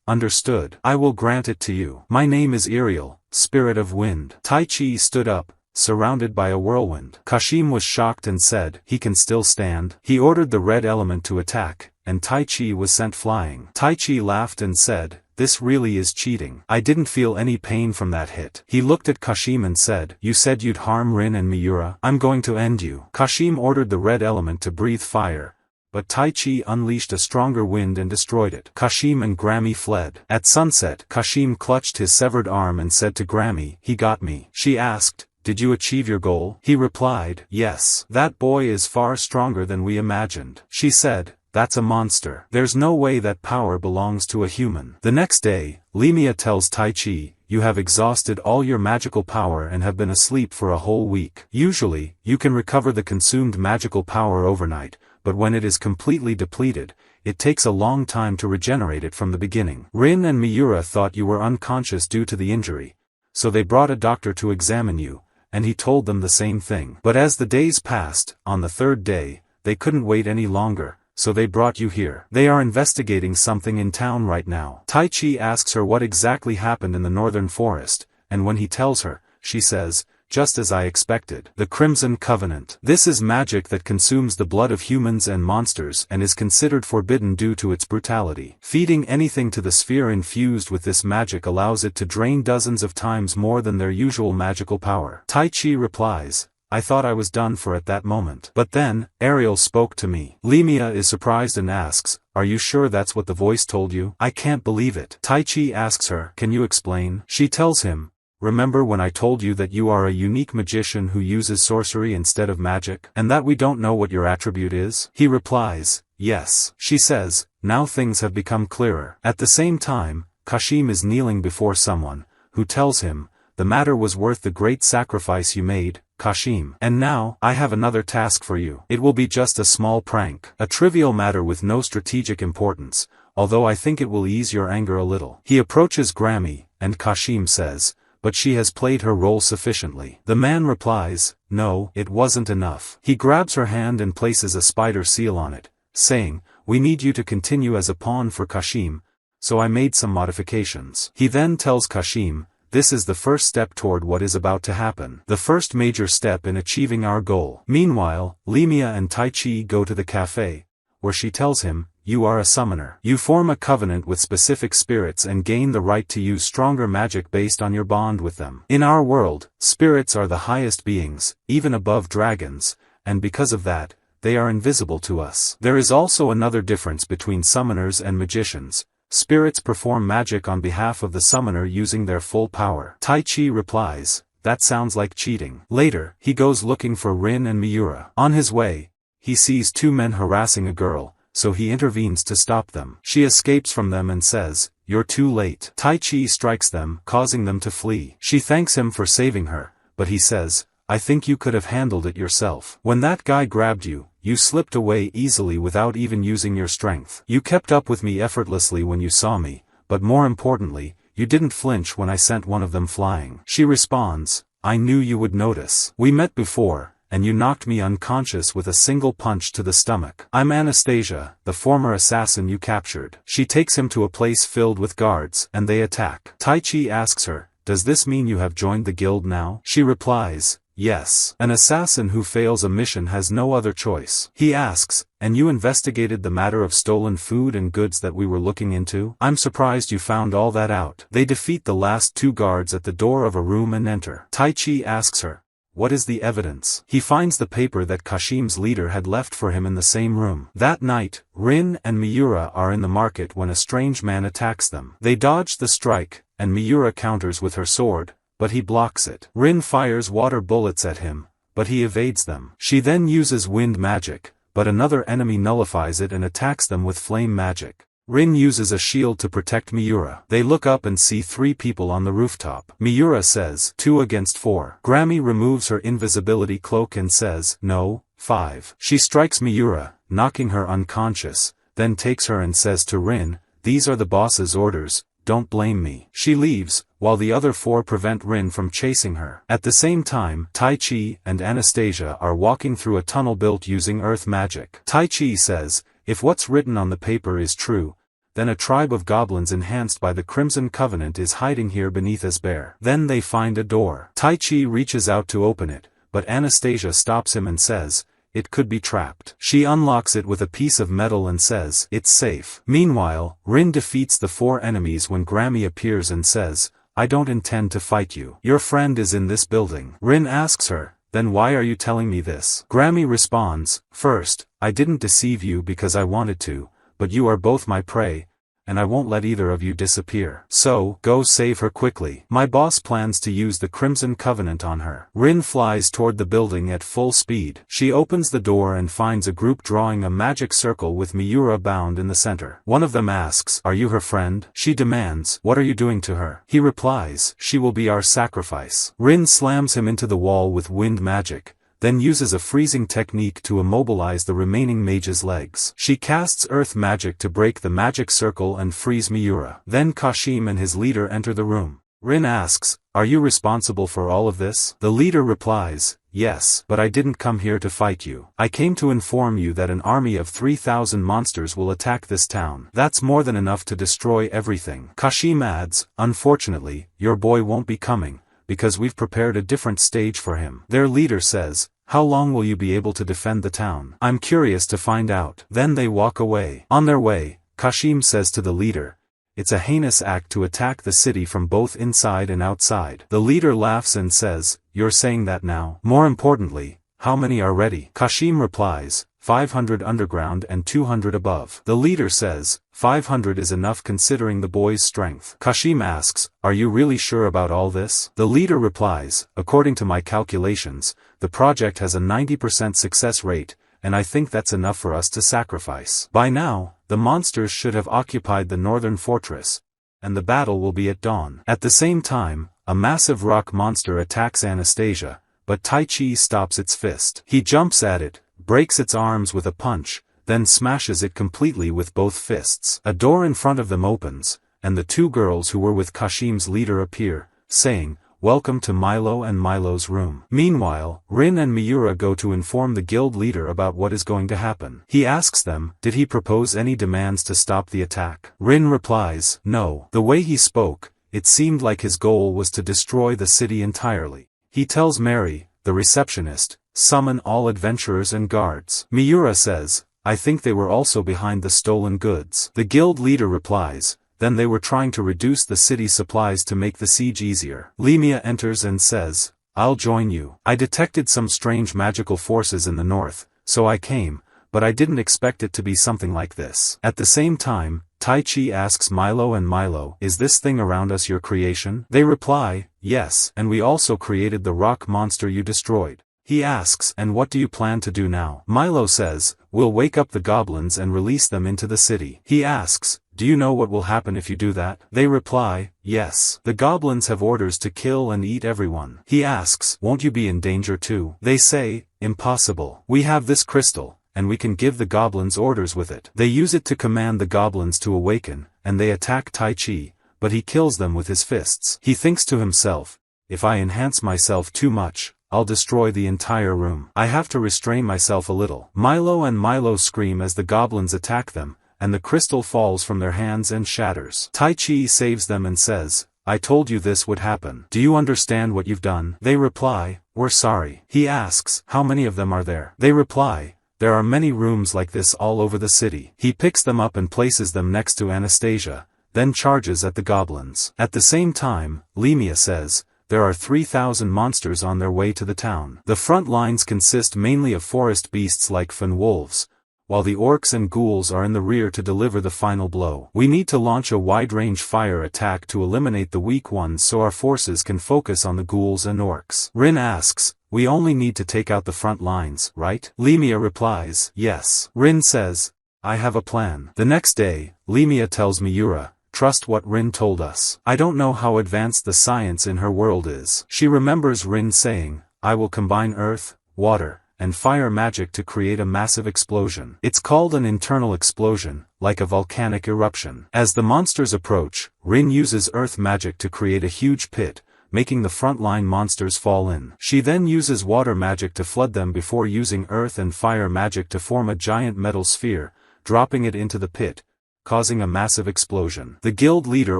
Speaker 1: understood. I will grant it to you. My name is Ariel, Spirit of Wind. Taichi stood up, surrounded by a whirlwind. Kashim was shocked and said, he can still stand. He ordered the red element to attack, and Taichi was sent flying. Taichi laughed and said, this really is cheating. I didn't feel any pain from that hit. He looked at Kashim and said, you said you'd harm Rin and Miura. I'm going to end you. Kashim ordered the red element to breathe fire, but Taichi unleashed a stronger wind and destroyed it. Kashim and Grammy fled. At sunset, Kashim clutched his severed arm and said to Grammy, he got me. She asked, did you achieve your goal? He replied, yes. That boy is far stronger than we imagined. She said, that's a monster. There's no way that power belongs to a human. The next day, Limia tells Taichi, you have exhausted all your magical power and have been asleep for a whole week. Usually, you can recover the consumed magical power overnight, but when it is completely depleted, it takes a long time to regenerate it from the beginning. Rin and Miura thought you were unconscious due to the injury, so they brought a doctor to examine you, and he told them the same thing. But as the days passed, on the third day, they couldn't wait any longer, so they brought you here. They are investigating something in town right now. Taichi asks her what exactly happened in the northern forest, and when he tells her, she says, just as I expected. The Crimson Covenant. This is magic that consumes the blood of humans and monsters and is considered forbidden due to its brutality. Feeding anything to the sphere infused with this magic allows it to drain dozens of times more than their usual magical power. Taichi replies, I thought I was done for at that moment. But then, Ariel spoke to me. Limia is surprised and asks, are you sure that's what the voice told you? I can't believe it. Taichi asks her, can you explain? She tells him, remember when I told you that you are a unique magician who uses sorcery instead of magic, and that we don't know what your attribute is? He replies, yes. She says, now things have become clearer. At the same time, Kashim is kneeling before someone, who tells him, the matter was worth the great sacrifice you made, Kashim. And now, I have another task for you. It will be just a small prank. A trivial matter with no strategic importance, although I think it will ease your anger a little. He approaches Grammy, and Kashim says, but she has played her role sufficiently. The man replies, no, it wasn't enough. He grabs her hand and places a spider seal on it, saying, we need you to continue as a pawn for Kashim, so I made some modifications. He then tells Kashim, this is the first step toward what is about to happen. The first major step in achieving our goal. Meanwhile, Limia and Taichi go to the cafe, where she tells him, you are a summoner. You form a covenant with specific spirits and gain the right to use stronger magic based on your bond with them. In our world, spirits are the highest beings, even above dragons, and because of that, they are invisible to us. There is also another difference between summoners and magicians. Spirits perform magic on behalf of the summoner using their full power. Taichi replies, that sounds like cheating. Later, he goes looking for Rin and Miura. On his way, he sees two men harassing a girl, so he intervenes to stop them. She escapes from them and says, you're too late. Taichi strikes them, causing them to flee. She thanks him for saving her, but he says, I think you could have handled it yourself. When that guy grabbed you, you slipped away easily without even using your strength. You kept up with me effortlessly when you saw me, but more importantly, you didn't flinch when I sent one of them flying. She responds, I knew you would notice. We met before, and you knocked me unconscious with a single punch to the stomach. I'm Anastasia, the former assassin you captured. She takes him to a place filled with guards, and they attack. Taichi asks her, does this mean you have joined the guild now? She replies, yes. An assassin who fails a mission has no other choice. He asks, and you investigated the matter of stolen food and goods that we were looking into? I'm surprised you found all that out. They defeat the last two guards at the door of a room and enter. Taichi asks her, what is the evidence? He finds the paper that Kashim's leader had left for him in the same room. That night, Rin and Miura are in the market when a strange man attacks them. They dodge the strike, and Miura counters with her sword, but he blocks it. Rin fires water bullets at him, but he evades them. She then uses wind magic, but another enemy nullifies it and attacks them with flame magic. Rin uses a shield to protect Miura. They look up and see 3 people on the rooftop. Miura says, 2 against 4. Grammy removes her invisibility cloak and says, no, 5. She strikes Miura, knocking her unconscious, then takes her and says to Rin, these are the boss's orders, don't blame me. She leaves, while the other 4 prevent Rin from chasing her. At the same time, Tai-Chi and Anastasia are walking through a tunnel built using earth magic. Tai-Chi says, if what's written on the paper is true, then a tribe of goblins enhanced by the Crimson Covenant is hiding here beneath this bear. Then they find a door. Tai-Chi reaches out to open it, but Anastasia stops him and says, it could be trapped. She unlocks it with a piece of metal and says, it's safe. Meanwhile, Rin defeats the 4 enemies when Grammy appears and says, I don't intend to fight you. Your friend is in this building. Rin asks her, then why are you telling me this? Grammy responds, first, I didn't deceive you because I wanted to, but you are both my prey, and I won't let either of you disappear. So, go save her quickly. My boss plans to use the Crimson Covenant on her. Rin flies toward the building at full speed. She opens the door and finds a group drawing a magic circle with Miura bound in the center. One of them asks, are you her friend? She demands, what are you doing to her? He replies, she will be our sacrifice. Rin slams him into the wall with wind magic, then uses a freezing technique to immobilize the remaining mage's legs. She casts earth magic to break the magic circle and freeze Miura. Then Kashim and his leader enter the room. Rin asks, are you responsible for all of this? The leader replies, yes, but I didn't come here to fight you. I came to inform you that an army of 3,000 monsters will attack this town. That's more than enough to destroy everything. Kashim adds, unfortunately, your boy won't be coming, because we've prepared a different stage for him. Their leader says, how long will you be able to defend the town? I'm curious to find out. Then they walk away. On their way, Kashim says to the leader, it's a heinous act to attack the city from both inside and outside. The leader laughs and says, you're saying that now? More importantly, how many are ready? Kashim replies, 500 underground and 200 above. The leader says, 500 is enough considering the boy's strength. Kashim asks, are you really sure about all this? The leader replies, according to my calculations, the project has a 90% success rate, and I think that's enough for us to sacrifice. By now, the monsters should have occupied the northern fortress, and the battle will be at dawn. At the same time, a massive rock monster attacks Anastasia, but Tai-Chi stops its fist. He jumps at it, breaks its arms with a punch, then smashes it completely with both fists. A door in front of them opens, and the 2 girls who were with Kashim's leader appear, saying, welcome to Milo and Milo's room. Meanwhile, Rin and Miura go to inform the guild leader about what is going to happen. He asks them, did he propose any demands to stop the attack? Rin replies, no. The way he spoke, it seemed like his goal was to destroy the city entirely. He tells Mary, the receptionist, summon all adventurers and guards. Miura says, I think they were also behind the stolen goods. The guild leader replies, then they were trying to reduce the city's supplies to make the siege easier. Limia enters and says, I'll join you. I detected some strange magical forces in the north, so I came, but I didn't expect it to be something like this. At the same time, Tai-Chi asks Milo and Milo, is this thing around us your creation? They reply, yes, and we also created the rock monster you destroyed. He asks, and what do you plan to do now? Milo says, we'll wake up the goblins and release them into the city. He asks, do you know what will happen if you do that? They reply, yes. The goblins have orders to kill and eat everyone. He asks, won't you be in danger too? They say, impossible. We have this crystal, and we can give the goblins orders with it. They use it to command the goblins to awaken, and they attack Tai-Chi, but he kills them with his fists. He thinks to himself, if I enhance myself too much, I'll destroy the entire room. I have to restrain myself a little. Milo and Milo scream as the goblins attack them, and the crystal falls from their hands and shatters. Tai-Chi saves them and says, I told you this would happen. Do you understand what you've done? They reply, we're sorry. He asks, how many of them are there? They reply, there are many rooms like this all over the city. He picks them up and places them next to Anastasia, then charges at the goblins. At the same time, Limia says, there are 3,000 monsters on their way to the town. The front lines consist mainly of forest beasts like fen wolves, while the orcs and ghouls are in the rear to deliver the final blow. We need to launch a wide-range fire attack to eliminate the weak ones so our forces can focus on the ghouls and orcs. Rin asks, we only need to take out the front lines, right? Limia replies, yes. Rin says, I have a plan. The next day, Limia tells Miura, trust what Rin told us. I don't know how advanced the science in her world is. She remembers Rin saying, I will combine earth, water, and fire magic to create a massive explosion. It's called an internal explosion, like a volcanic eruption. As the monsters approach, Rin uses earth magic to create a huge pit, making the frontline monsters fall in. She then uses water magic to flood them before using earth and fire magic to form a giant metal sphere, dropping it into the pit, causing a massive explosion. The guild leader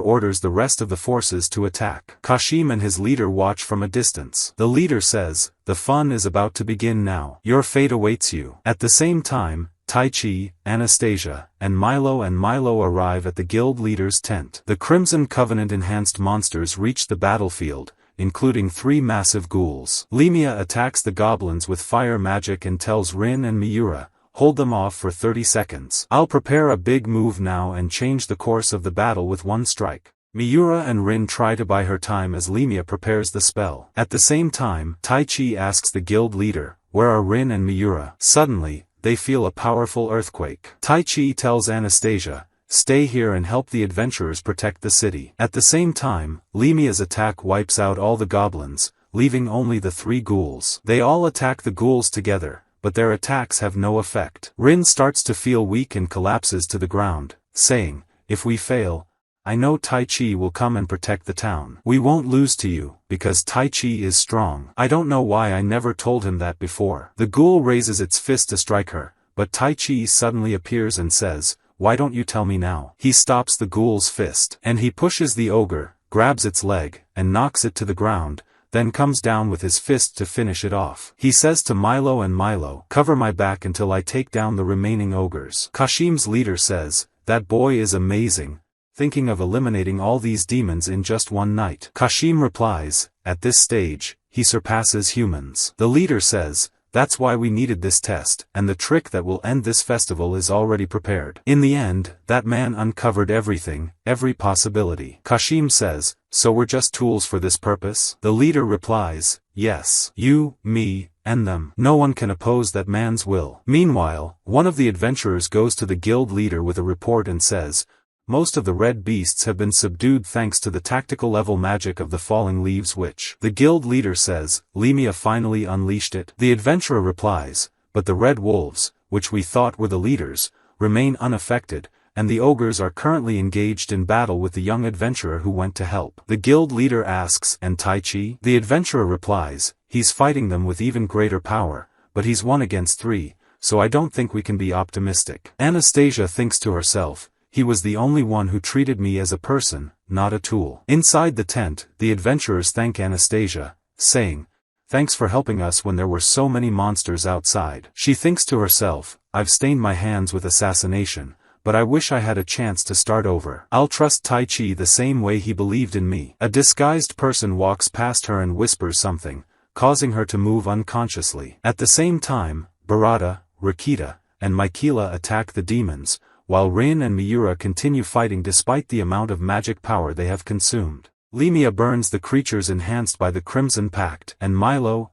Speaker 1: orders the rest of the forces to attack. Kashim and his leader watch from a distance. The leader says, the fun is about to begin now. Your fate awaits you. At the same time, Taichi, Anastasia, and Milo arrive at the guild leader's tent. The Crimson Covenant enhanced monsters reach the battlefield, including 3 massive ghouls. Limia attacks the goblins with fire magic and tells Rin and Miura, hold them off for 30 seconds. I'll prepare a big move now and change the course of the battle with one strike. Miura and Rin try to buy her time as Limia prepares the spell. At the same time, Taichi asks the guild leader, where are Rin and Miura? Suddenly, they feel a powerful earthquake. Taichi tells Anastasia, stay here and help the adventurers protect the city. At the same time, Limia's attack wipes out all the goblins, leaving only the 3 ghouls. They all attack the ghouls together, but their attacks have no effect. Rin starts to feel weak and collapses to the ground, saying, if we fail, I know Taichi will come and protect the town. We won't lose to you, because Taichi is strong. I don't know why I never told him that before. The ghoul raises its fist to strike her, but Taichi suddenly appears and says, why don't you tell me now? He stops the ghoul's fist, and he pushes the ogre, grabs its leg, and knocks it to the ground, then comes down with his fist to finish it off. He says to Milo and Milo, cover my back until I take down the remaining ogres. Kashim's leader says, that boy is amazing, thinking of eliminating all these demons in just one night. Kashim replies, at this stage, he surpasses humans. The leader says, that's why we needed this test, and the trick that will end this festival is already prepared. In the end, that man uncovered everything, every possibility. Kashim says, so we're just tools for this purpose? The leader replies, yes. You, me, and them. No one can oppose that man's will. Meanwhile, one of the adventurers goes to the guild leader with a report and says, most of the red beasts have been subdued thanks to the tactical level magic of the falling leaves witch. The guild leader says, Limia finally unleashed it. The adventurer replies, but the red wolves, which we thought were the leaders, remain unaffected, and the ogres are currently engaged in battle with the young adventurer who went to help. The guild leader asks, and Taichi? The adventurer replies, he's fighting them with even greater power, but he's 1 against 3, so I don't think we can be optimistic. Anastasia thinks to herself, he was the only one who treated me as a person, not a tool. Inside the tent, the adventurers thank Anastasia, saying, thanks for helping us when there were so many monsters outside. She thinks to herself, I've stained my hands with assassination, but I wish I had a chance to start over. I'll trust Taichi the same way he believed in me. A disguised person walks past her and whispers something, causing her to move unconsciously. At the same time, Barada, Rikita, and Mikela attack the demons, while Rin and Miura continue fighting despite the amount of magic power they have consumed. Limia burns the creatures enhanced by the Crimson Pact, and Milo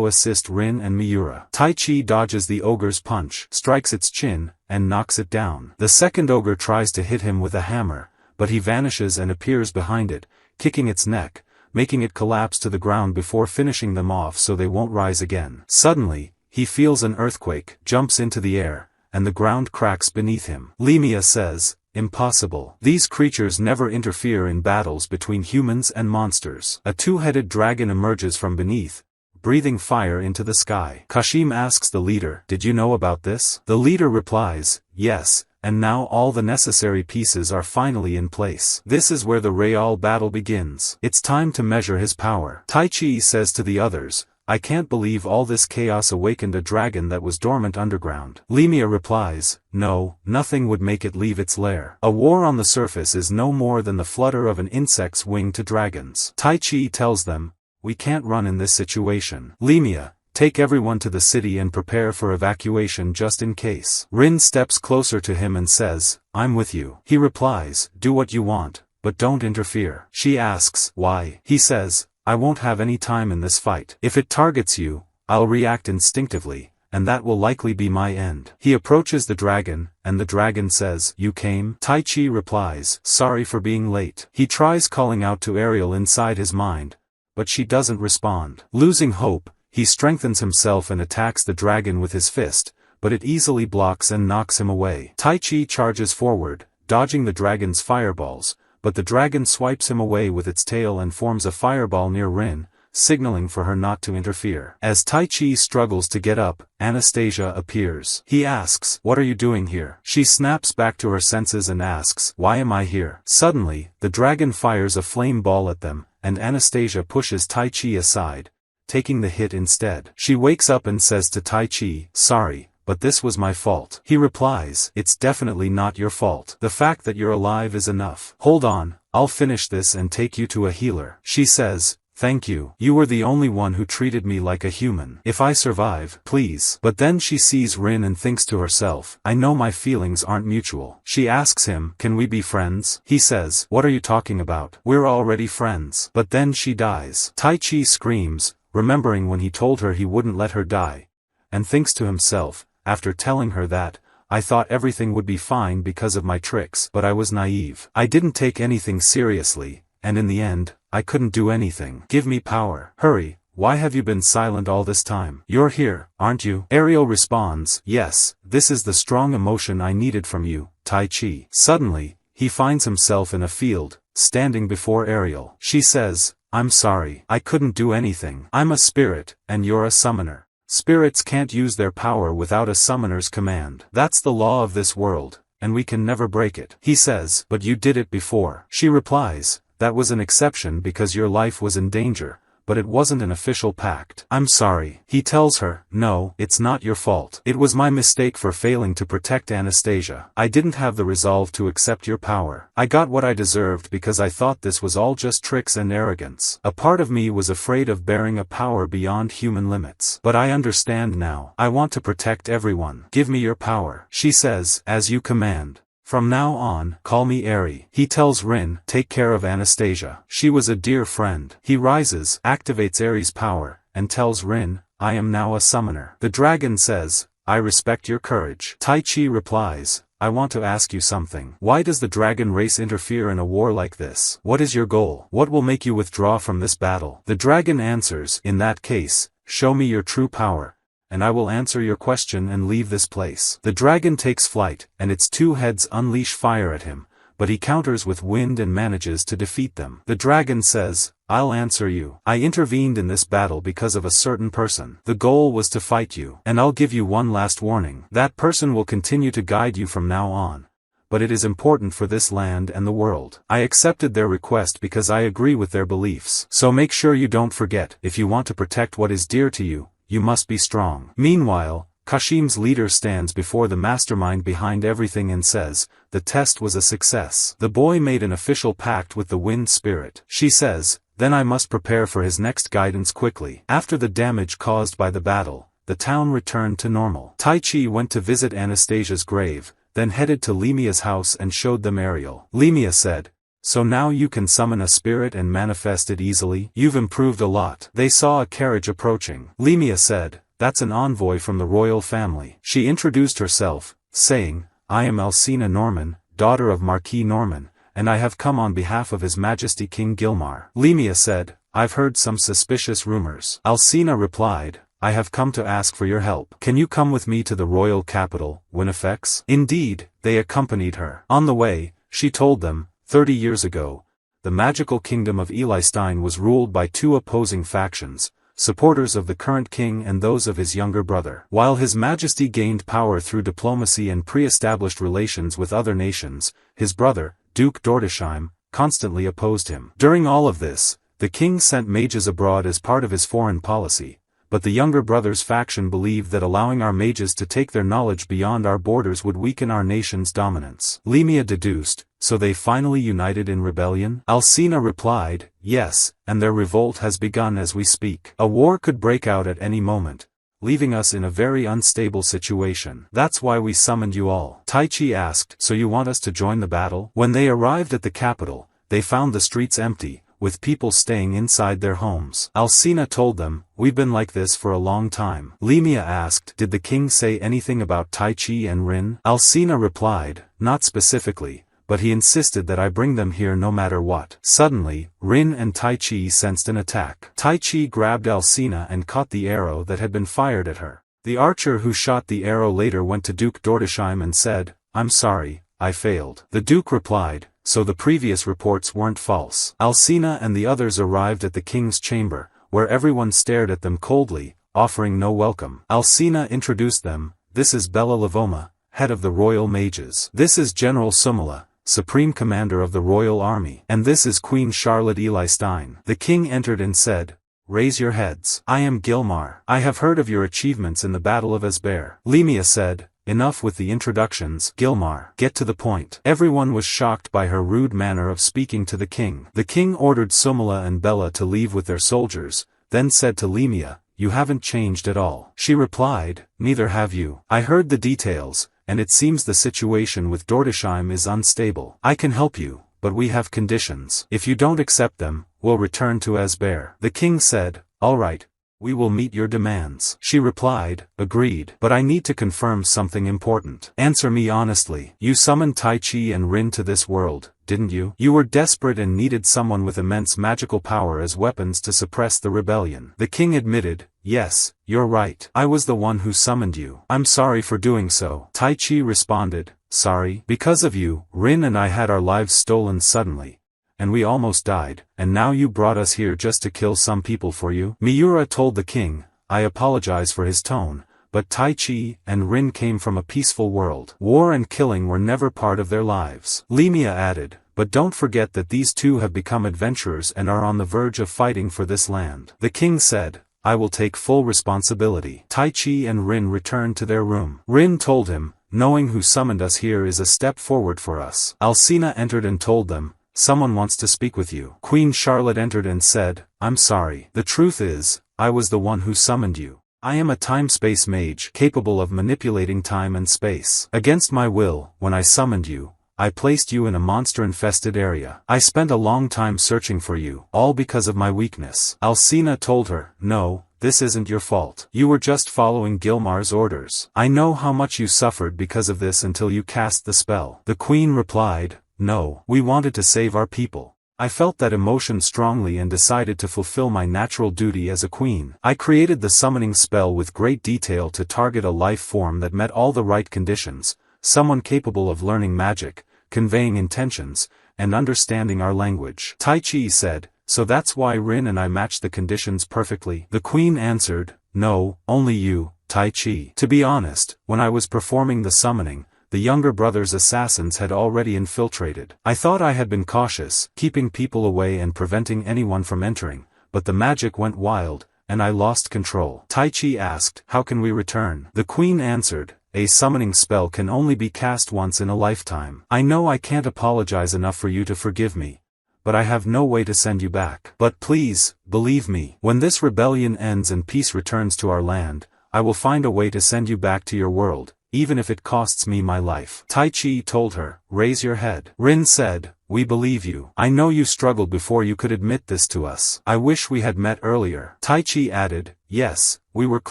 Speaker 1: assist Rin and Miura. Taichi dodges the ogre's punch, strikes its chin, and knocks it down. The second ogre tries to hit him with a hammer, but he vanishes and appears behind it, kicking its neck, making it collapse to the ground before finishing them off so they won't rise again. Suddenly, he feels an earthquake, jumps into the air, and the ground cracks beneath him. Limia says, impossible. These creatures never interfere in battles between humans and monsters. A 2-headed dragon emerges from beneath, breathing fire into the sky. Kashim asks the leader, did you know about this? The leader replies, yes, and now all the necessary pieces are finally in place. This is where the real battle begins. It's time to measure his power. Taichi says to the others, I can't believe all this chaos awakened a dragon that was dormant underground. Limia replies, no, nothing would make it leave its lair. A war on the surface is no more than the flutter of an insect's wing to dragons. Taichi tells them, we can't run in this situation. Limia, take everyone to the city and prepare for evacuation just in case. Rin steps closer to him and says, I'm with you. He replies, do what you want, but don't interfere. She asks, why? He says, I won't have any time in this fight. If it targets you, I'll react instinctively, and that will likely be my end. He approaches the dragon, and the dragon says, "You came?" Tai Chi replies, "Sorry for being late." He tries calling out to Ariel inside his mind, but she doesn't respond. Losing hope, he strengthens himself and attacks the dragon with his fist, but it easily blocks and knocks him away. Tai Chi charges forward, dodging the dragon's fireballs, but the dragon swipes him away with its tail and forms a fireball near Rin, signaling for her not to interfere. As Tai Chi struggles to get up, Anastasia appears. He asks, "What are you doing here?" She snaps back to her senses and asks, "Why am I here?" Suddenly, the dragon fires a flame ball at them, and Anastasia pushes Tai Chi aside, taking the hit instead. She wakes up and says to Tai Chi, "Sorry, but this was my fault." He replies, "It's definitely not your fault. The fact that you're alive is enough. Hold on, I'll finish this and take you to a healer." She says, "Thank you. You were the only one who treated me like a human. If I survive, please." But then she sees Rin and thinks to herself, "I know my feelings aren't mutual." She asks him, "Can we be friends?" He says, "What are you talking about? We're already friends." But then she dies. Tai Chi screams, remembering when he told her he wouldn't let her die, and thinks to himself, after telling her that, "I thought everything would be fine because of my tricks, but I was naive. I didn't take anything seriously, and in the end, I couldn't do anything. Give me power. Hurry, why have you been silent all this time? You're here, aren't you?" Ariel responds, "Yes, this is the strong emotion I needed from you, Tai Chi." Suddenly, he finds himself in a field, standing before Ariel. She says, "I'm sorry. I couldn't do anything. I'm a spirit, and you're a summoner. Spirits can't use their power without a summoner's command. That's the law of this world, and we can never break it." He says, "But you did it before." She replies, "That was an exception because your life was in danger, but it wasn't an official pact." "I'm sorry." He tells her, "No, it's not your fault. It was my mistake for failing to protect Anastasia. I didn't have the resolve to accept your power. I got what I deserved because I thought this was all just tricks and arrogance. A part of me was afraid of bearing a power beyond human limits. But I understand now. I want to protect everyone. Give me your power." She says, "As you command. From now on, call me Ari." He tells Rin, "Take care of Anastasia. She was a dear friend." He rises, activates Ari's power, and tells Rin, "I am now a summoner." The dragon says, "I respect your courage." Tai Chi replies, "I want to ask you something. Why does the dragon race interfere in a war like this? What is your goal? What will make you withdraw from this battle?" The dragon answers, "In that case, show me your true power, and I will answer your question and leave this place." The dragon takes flight, and its two heads unleash fire at him, but he counters with wind and manages to defeat them. The dragon says, "I'll answer you. I intervened in this battle because of a certain person. The goal was to fight you. And I'll give you one last warning. That person will continue to guide you from now on. But it is important for this land and the world. I accepted their request because I agree with their beliefs. So make sure you don't forget, if you want to protect what is dear to you, you must be strong." Meanwhile, Kashim's leader stands before the mastermind behind everything and says, "The test was a success. The boy made an official pact with the wind spirit." She says, "Then I must prepare for his next guidance quickly." After the damage caused by the battle, the town returned to normal. Tai Chi went to visit Anastasia's grave, then headed to Limia's house and showed them Ariel. Limia said, "So now you can summon a spirit and manifest it easily? You've improved a lot." They saw a carriage approaching. Limia said, "That's an envoy from the royal family." She introduced herself, saying, "I am Alcina Norman, daughter of Marquis Norman, and I have come on behalf of His Majesty King Gilmar." Limia said, "I've heard some suspicious rumors." Alcina replied, "I have come to ask for your help. Can you come with me to the royal capital, Winifex?" Indeed, they accompanied her. On the way, she told them, 30 years ago, the magical kingdom of Elistein was ruled by two opposing factions, supporters of the current king and those of his younger brother. While His Majesty gained power through diplomacy and pre-established relations with other nations, his brother, Duke Dordesheim, constantly opposed him. During all of this, the king sent mages abroad as part of his foreign policy, but the younger brother's faction believed that allowing our mages to take their knowledge beyond our borders would weaken our nation's dominance. Limia deduced, "So they finally united in rebellion?" Alcina replied, "Yes, and their revolt has begun as we speak. A war could break out at any moment, leaving us in a very unstable situation. That's why we summoned you all." Tai Chi asked, "So you want us to join the battle?" When they arrived at the capital, they found the streets empty, with people staying inside their homes. Alcina told them, "We've been like this for a long time." Limia asked, "Did the king say anything about Taichi and Rin?" Alcina replied, "Not specifically, but he insisted that I bring them here no matter what." Suddenly, Rin and Taichi sensed an attack. Taichi grabbed Alcina and caught the arrow that had been fired at her. The archer who shot the arrow later went to Duke Dordesheim and said, "I'm sorry, I failed." The Duke replied, "So the previous reports weren't false." Alcina and the others arrived at the king's chamber, where everyone stared at them coldly, offering no welcome. Alcina introduced them, "This is Bella Livoma, head of the royal mages. This is General Sumala, supreme commander of the royal army. And this is Queen Charlotte Eli Stein." The king entered and said, "Raise your heads. I am Gilmar. I have heard of your achievements in the Battle of Esber." Limia said, "Enough with the introductions, Gilmar. Get to the point." Everyone was shocked by her rude manner of speaking to the king. The king ordered Sumala and Bella to leave with their soldiers, then said to Limia, "You haven't changed at all." She replied, "Neither have you. I heard the details, and it seems the situation with Dordesheim is unstable. I can help you, but we have conditions. If you don't accept them, we'll return to Esber." The king said, "All right. We will meet your demands." She replied, "Agreed. But I need to confirm something important. Answer me honestly. You summoned Taichi and Rin to this world, didn't you? You were desperate and needed someone with immense magical power as weapons to suppress the rebellion." The king admitted, "Yes, you're right. I was the one who summoned you. I'm sorry for doing so." Taichi responded, "Sorry? Because of you, Rin and I had our lives stolen suddenly. And we almost died, and now you brought us here just to kill some people for you?" Miura told the king, "I apologize for his tone, but Taichi and Rin came from a peaceful world. War and killing were never part of their lives." Limia added, "But don't forget that these two have become adventurers and are on the verge of fighting for this land." The king said, "I will take full responsibility." Taichi and Rin returned to their room. Rin told him, "Knowing who summoned us here is a step forward for us." Alcina entered and told them, "Someone wants to speak with you." Queen Charlotte entered and said, "I'm sorry. The truth is, I was the one who summoned you. I am a time-space mage capable of manipulating time and space. Against my will, when I summoned you, I placed you in a monster-infested area. I spent a long time searching for you, all because of my weakness." Alcina told her, "No, this isn't your fault. You were just following Gilmar's orders. I know how much you suffered because of this until you cast the spell." The queen replied, "No, we wanted to save our people. I felt that emotion strongly and decided to fulfill my natural duty as a queen. I created the summoning spell with great detail to target a life form that met all the right conditions, someone capable of learning magic, conveying intentions, and understanding our language." Taichi said, "So that's why Rin and I matched the conditions perfectly?" The queen answered, "No, only you, Taichi. To be honest, when I was performing the summoning, the younger brother's assassins had already infiltrated. I thought I had been cautious, keeping people away and preventing anyone from entering, but the magic went wild, and I lost control." Taichi asked, "How can we return?" The queen answered, "A summoning spell can only be cast once in a lifetime. I know I can't apologize enough for you to forgive me, but I have no way to send you back. But please, believe me, when this rebellion ends and peace returns to our land, I will find a way to send you back to your world, even if it costs me my life." Taichi told her, "Raise your head." Rin said, "We believe you. I know you struggled before you could admit this to us. I wish we had met earlier." Taichi added, "Yes, we were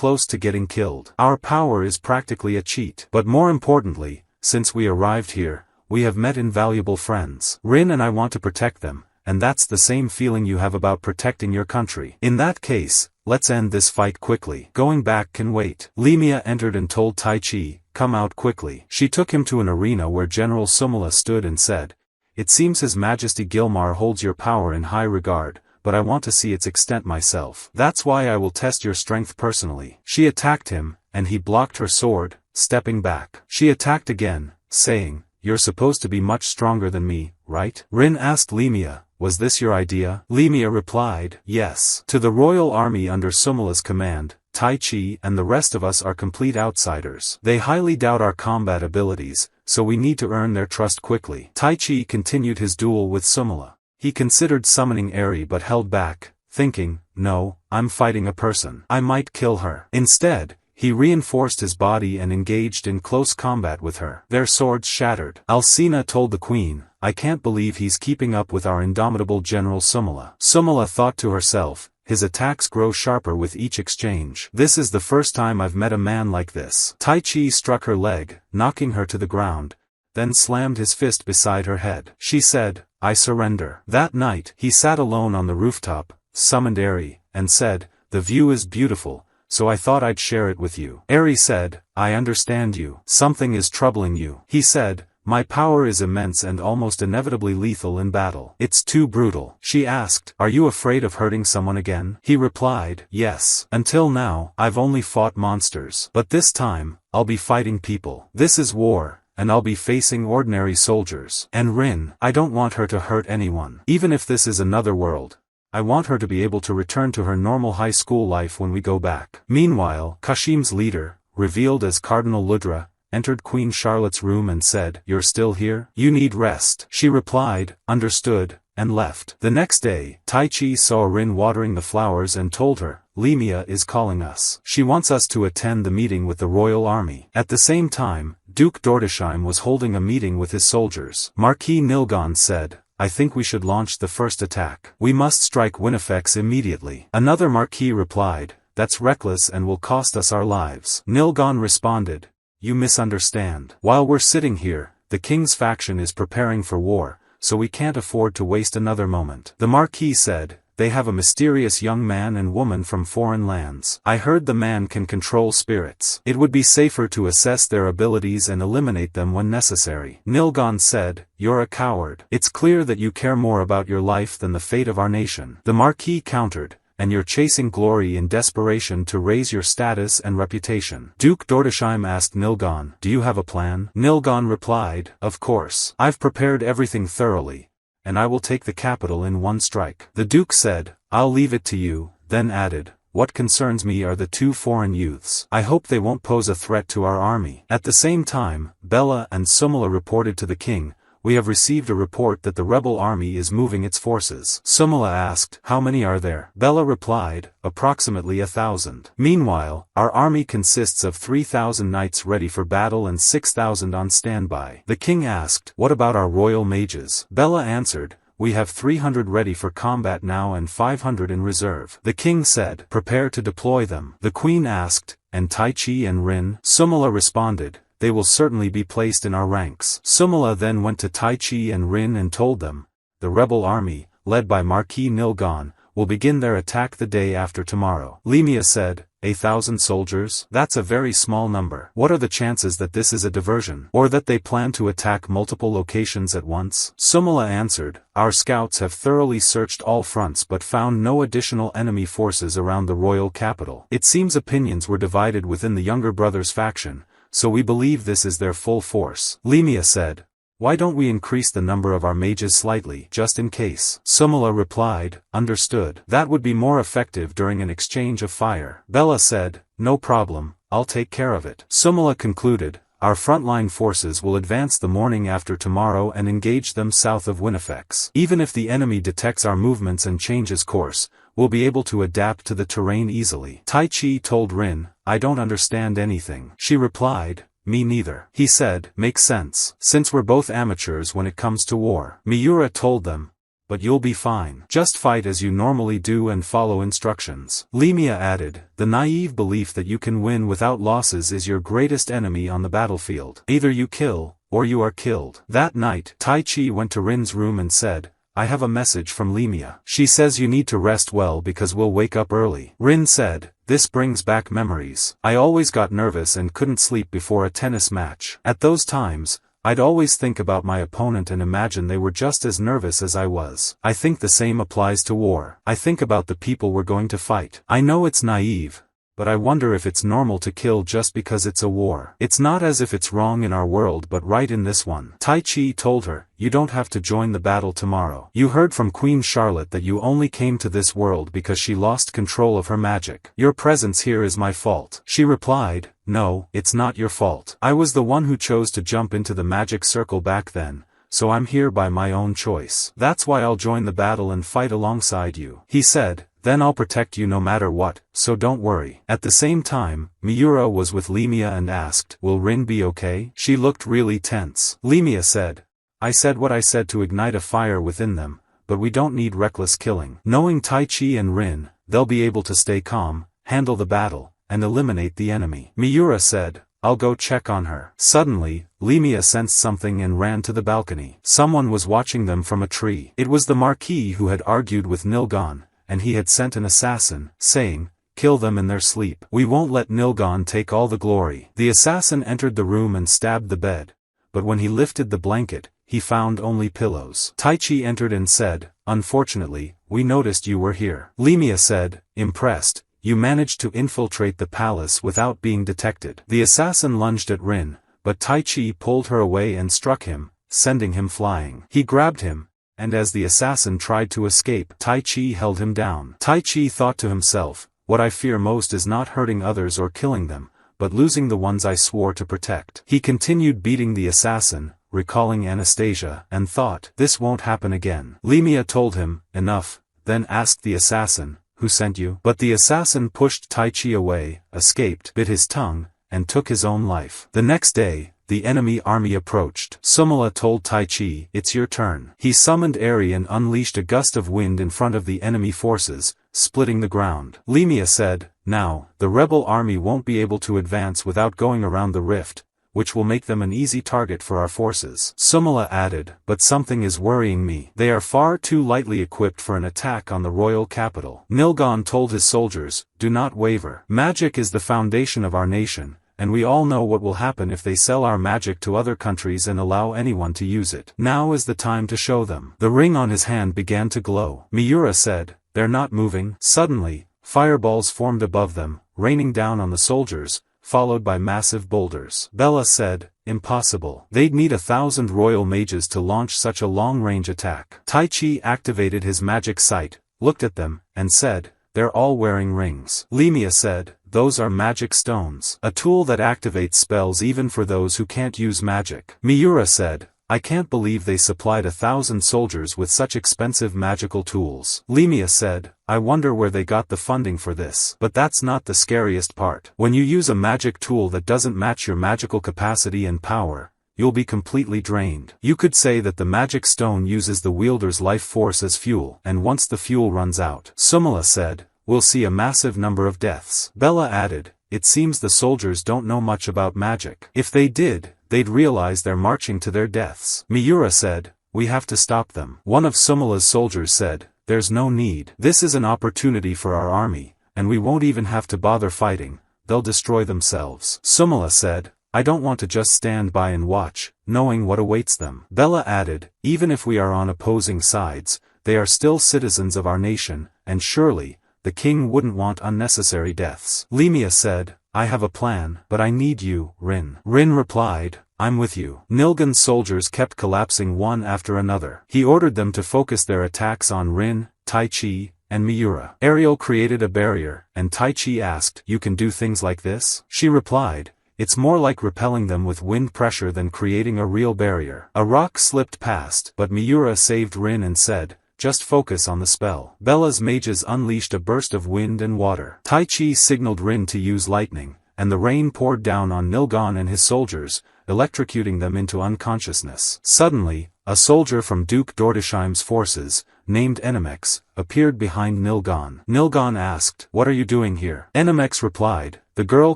Speaker 1: close to getting killed. Our power is practically a cheat. But more importantly, since we arrived here, we have met invaluable friends. Rin and I want to protect them, and that's the same feeling you have about protecting your country. In that case, let's end this fight quickly. Going back can wait." Limia entered and told Taichi, "Come out quickly." She took him to an arena where General Sumala stood and said, "It seems His Majesty Gilmar holds your power in high regard, but I want to see its extent myself. That's why I will test your strength personally." She attacked him, and he blocked her sword, stepping back. She attacked again, saying, "You're supposed to be much stronger than me, right?" Rin asked Limia, "Was this your idea?" Limia replied, "Yes. To the royal army under Sumala's command, Taichi and the rest of us are complete outsiders. They highly doubt our combat abilities, so we need to earn their trust quickly." Taichi continued his duel with Sumala. He considered summoning Eri but held back, thinking, "No, I'm fighting a person. I might kill her." Instead, he reinforced his body and engaged in close combat with her. Their swords shattered. Alcina told the queen, "I can't believe he's keeping up with our indomitable General Sumala." Sumala thought to herself, "His attacks grow sharper with each exchange. This is the first time I've met a man like this." Tai Chi struck her leg, knocking her to the ground, then slammed his fist beside her head. She said, "I surrender." That night, he sat alone on the rooftop, summoned Eri, and said, "The view is beautiful, so I thought I'd share it with you." Eri said, "I understand you. Something is troubling you." He said, "My power is immense and almost inevitably lethal in battle. It's too brutal." She asked, "Are you afraid of hurting someone again?" He replied, "Yes. Until now, I've only fought monsters. But this time, I'll be fighting people. This is war, and I'll be facing ordinary soldiers. And Rin, I don't want her to hurt anyone. Even if this is another world, I want her to be able to return to her normal high school life when we go back." Meanwhile, Kashim's leader, revealed as Cardinal Ludra, entered Queen Charlotte's room and said, "You're still here? You need rest." She replied, "Understood," and left. The next day, Tai Chi saw Rin watering the flowers and told her, "Limia is calling us. She wants us to attend the meeting with the royal army." At the same time, Duke Dordesheim was holding a meeting with his soldiers. Marquis Nilgon said, "I think we should launch the first attack. We must strike Winifex immediately." Another Marquis replied, "That's reckless and will cost us our lives." Nilgon responded, "You misunderstand. While we're sitting here, the king's faction is preparing for war, so we can't afford to waste another moment." The Marquis said, "They have a mysterious young man and woman from foreign lands. I heard the man can control spirits. It would be safer to assess their abilities and eliminate them when necessary." Nilgon said, "You're a coward. It's clear that you care more about your life than the fate of our nation." The Marquis countered, "And you're chasing glory in desperation to raise your status and reputation." Duke Dordesheim asked Nilgon, "Do you have a plan?" Nilgon replied, "Of course. I've prepared everything thoroughly, and I will take the capital in one strike." The Duke said, "I'll leave it to you," then added, "What concerns me are the two foreign youths. I hope they won't pose a threat to our army." At the same time, Bella and Sumala reported to the king, "We have received a report that the rebel army is moving its forces." Sumala asked, "How many are there?" Bella replied, "Approximately 1,000. Meanwhile, our army consists of 3,000 knights ready for battle and 6,000 on standby." The king asked, "What about our royal mages?" Bella answered, "We have 300 ready for combat now and 500 in reserve." The king said, "Prepare to deploy them." The queen asked, "And Tai Chi and Rin?" Sumala responded, "They will certainly be placed in our ranks." Sumala then went to Tai Chi and Rin and told them, "The rebel army, led by Marquis Nilgon, will begin their attack the day after tomorrow." Limia said, 1,000 soldiers? That's a very small number. What are the chances that this is a diversion, or that they plan to attack multiple locations at once?" Sumala answered, "Our scouts have thoroughly searched all fronts but found no additional enemy forces around the royal capital. It seems opinions were divided within the younger brother's faction, so we believe this is their full force." Limia said, "Why don't we increase the number of our mages slightly, just in case?" Sumala replied, "Understood. That would be more effective during an exchange of fire." Bella said, "No problem, I'll take care of it." Sumala concluded, "Our frontline forces will advance the morning after tomorrow and engage them south of Winifex. Even if the enemy detects our movements and changes course, we'll be able to adapt to the terrain easily." Tai Chi told Rin, "I don't understand anything." She replied, "Me neither." He said, "Makes sense, since we're both amateurs when it comes to war." Miura told them, "But you'll be fine. Just fight as you normally do and follow instructions." Limia added, "The naive belief that you can win without losses is your greatest enemy on the battlefield. Either you kill, or you are killed." That night, Tai Chi went to Rin's room and said, "I have a message from Limia. She says you need to rest well because we'll wake up early." Rin said, "This brings back memories. I always got nervous and couldn't sleep before a tennis match. At those times, I'd always think about my opponent and imagine they were just as nervous as I was. I think the same applies to war. I think about the people we're going to fight. I know it's naive, but I wonder if it's normal to kill just because it's a war. It's not as if it's wrong in our world but right in this one." Tai Chi told her, "You don't have to join the battle tomorrow. You heard from Queen Charlotte that you only came to this world because she lost control of her magic. Your presence here is my fault." She replied, "No, it's not your fault. I was the one who chose to jump into the magic circle back then, so I'm here by my own choice. That's why I'll join the battle and fight alongside you." He said, Then I'll protect you no matter what, so don't worry. At the same time, Miura was with Limia and asked, will Rin be okay? She looked really tense. Limia said, I said what I said to ignite a fire within them, but we don't need reckless killing. Knowing Taichi and Rin, they'll be able to stay calm, handle the battle, and eliminate the enemy. Miura said, I'll go check on her. Suddenly, Limia sensed something and ran to the balcony. Someone was watching them from a tree. It was the Marquis who had argued with Nilgon, and he had sent an assassin, saying, kill them in their sleep. We won't let Nilgon take all the glory. The assassin entered the room and stabbed the bed, but when he lifted the blanket, he found only pillows. Taichi entered and said, unfortunately, we noticed you were here. Limia said, impressed, you managed to infiltrate the palace without being detected. The assassin lunged at Rin, but Taichi pulled her away and struck him, sending him flying. He grabbed him, and as the assassin tried to escape, Taichi held him down. Taichi thought to himself, what I fear most is not hurting others or killing them, but losing the ones I swore to protect. He continued beating the assassin, recalling Anastasia, and thought, this won't happen again. Limia told him, enough, then asked the assassin, who sent you? But the assassin pushed Taichi away, escaped, bit his tongue, and took his own life. The next day, the enemy army approached. Sumala told Taichi, it's your turn. He summoned Eri and unleashed a gust of wind in front of the enemy forces, splitting the ground. Limia said, now, the rebel army won't be able to advance without going around the rift, which will make them an easy target for our forces. Sumala added, but something is worrying me. They are far too lightly equipped for an attack on the royal capital. Nilgon told his soldiers, do not waver. Magic is the foundation of our nation, and we all know what will happen if they sell our magic to other countries and allow anyone to use it. Now is the time to show them. The ring on his hand began to glow. Miura said, they're not moving. Suddenly, fireballs formed above them, raining down on the soldiers, followed by massive boulders. Bella said, impossible. They'd need 1,000 royal mages to launch such a long-range attack. Taichi activated his magic sight, looked at them, and said, they're all wearing rings. Limia said, those are magic stones. A tool that activates spells even for those who can't use magic. Miura said, I can't believe they supplied 1,000 soldiers with such expensive magical tools. Limia said, I wonder where they got the funding for this. But that's not the scariest part. When you use a magic tool that doesn't match your magical capacity and power, you'll be completely drained. You could say that the magic stone uses the wielder's life force as fuel, and once the fuel runs out, Sumala said, we'll see a massive number of deaths. Bella added, it seems the soldiers don't know much about magic. If they did, they'd realize they're marching to their deaths. Miura said, we have to stop them. One of Sumala's soldiers said, there's no need. This is an opportunity for our army, and we won't even have to bother fighting, they'll destroy themselves. Sumala said, I don't want to just stand by and watch, knowing what awaits them. Bella added, even if we are on opposing sides, they are still citizens of our nation, and surely, the king wouldn't want unnecessary deaths. Limia said, I have a plan, but I need you, Rin. Rin replied, I'm with you. Nilgon's soldiers kept collapsing one after another. He ordered them to focus their attacks on Rin, Taichi, and Miura. Ariel created a barrier, and Taichi asked, you can do things like this? She replied, it's more like repelling them with wind pressure than creating a real barrier. A rock slipped past, but Miura saved Rin and said, just focus on the spell. Bella's mages unleashed a burst of wind and water. Taichi signaled Rin to use lightning, and the rain poured down on Nilgon and his soldiers, electrocuting them into unconsciousness. Suddenly, a soldier from Duke Dordesheim's forces, named Enimex, appeared behind Nilgon. Nilgon asked, what are you doing here? Enimex replied, the girl